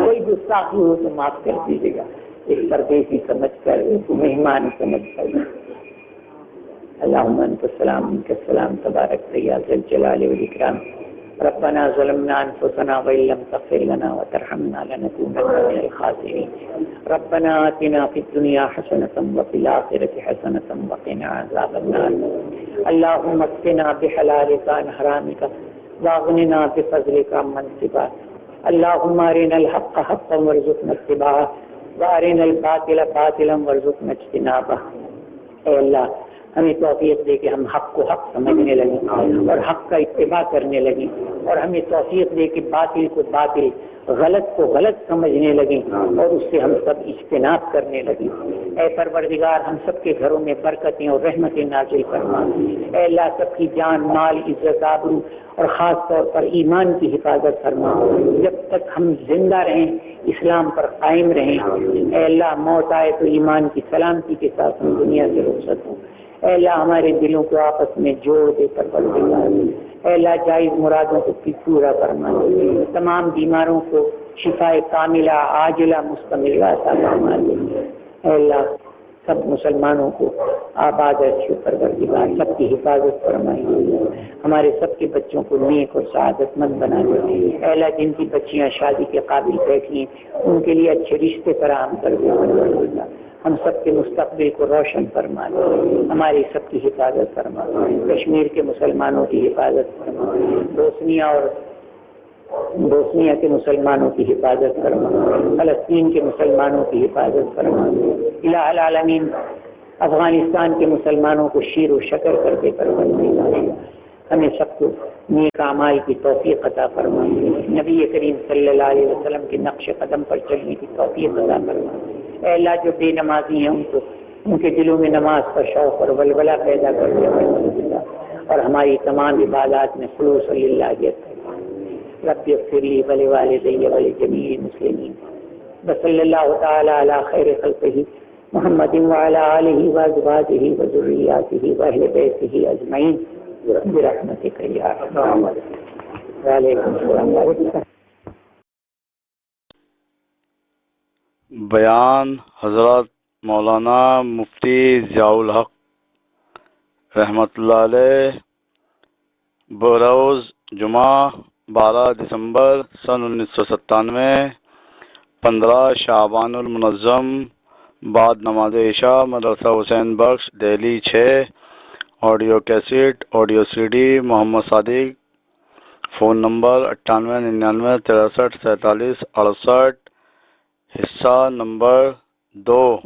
کوئی گستاخی ہو تو معاف کر دیجیے گا, ایک پردیسی سمجھ کر, ایک مہمان سمجھ کر. اللهم انت السلام منك السلام تبارك يا ذا الجلال والاكرام. ربنا ظلمنا انفسنا وان لم تغفر لنا وترحمنا لنكونن من الخاسرين. ربنا آتنا في الدنيا حسنة وفي الآخرة حسنة وقنا عذاب النار. اللهم اكفنا بحلالك عن حرامك واغننا بفضلك عمن سواك. اللهم ارنا الحق حقا وارزقنا اتباعه وارنا الباطل باطلا وارزقنا اجتنابه. اے اللہ ہمیں توفیق دے کہ ہم حق کو حق سمجھنے لگیں اور حق کا اتباع کرنے لگیں, اور ہمیں توفیق دے کہ باطل کو باطل, غلط کو غلط سمجھنے لگیں, اور اس سے ہم سب اجتناب کرنے لگیں. اے پروردگار ہم سب کے گھروں میں برکتیں اور رحمتیں نازل فرما. اے اللہ سب کی جان مال عزت آبرو اور خاص طور پر ایمان کی حفاظت فرما. جب تک ہم زندہ رہیں اسلام پر قائم رہیں. اے اللہ موت آئے تو ایمان کی سلامتی کے ساتھ ہم دنیا سے رخصت ہوں. اے اللہ ہمارے دلوں کو آپس میں جوڑ دے پروردگار. اے اللہ جائز مرادوں کو پورا فرما. تمام بیماروں کو شفا کاملہ عاجلہ مستمرہ عطا فرما دے. اے اللہ سب مسلمانوں کو آباد رکھیے پروردگار، سب کی حفاظت فرمائیے، ہمارے سب کے بچوں کو نیک اور سعادت مند بنا دے۔ اے اللہ جن کی بچیاں شادی کے قابل بیٹھی ہیں ان کے لیے اچھے رشتے فراہم کر دے پروردگار، ہم سب کے مستقبل کو روشن فرما دے، ہماری سب کی حفاظت فرما دے، کشمیر کے مسلمانوں کی حفاظت فرما دے، بوسنیا کے مسلمانوں کی حفاظت فرما، فلسطین کے مسلمانوں کی حفاظت فرما، الہ العالمین افغانستان کے مسلمانوں کو شیر و شکر کر دے پروردگار، ہمیں سب کو نیک اعمال کی توفیق عطا فرما، نبی کریم صلی اللہ علیہ وسلم کے نقش قدم پر چلنے کی توفیق عطا فرما۔ اے اللہ جو بے نمازی ہیں ان کے دلوں میں نماز پر شوق اور ولولہ پیدا کر دے پروردگار، اور ہماری تمام عبادات میں خلوص للہیت رب اغفر لی ولوالدی ولجمیع المسلمین وصلی اللہ تعالی علی خیر خلقہ محمد وعلی آلہ وازواجہ وذریاتہ واہل بیتہ اجمعین برحمتک یا ارحم الراحمین۔ وعلیکم السلام۔ بیان حضرت مولانا مفتی ضیاء الحق رحمۃ اللہ علیہ بروز جمعہ 12 دسمبر سن 1997، 15 شعبان المنظم بعد نماز عشاء، مدرسہ Hussain Bakhsh, Delhi 6۔ Audio cassette, audio C D Muhammad Sadiq, phone number 9899 63 47 68، حصہ نمبر 2۔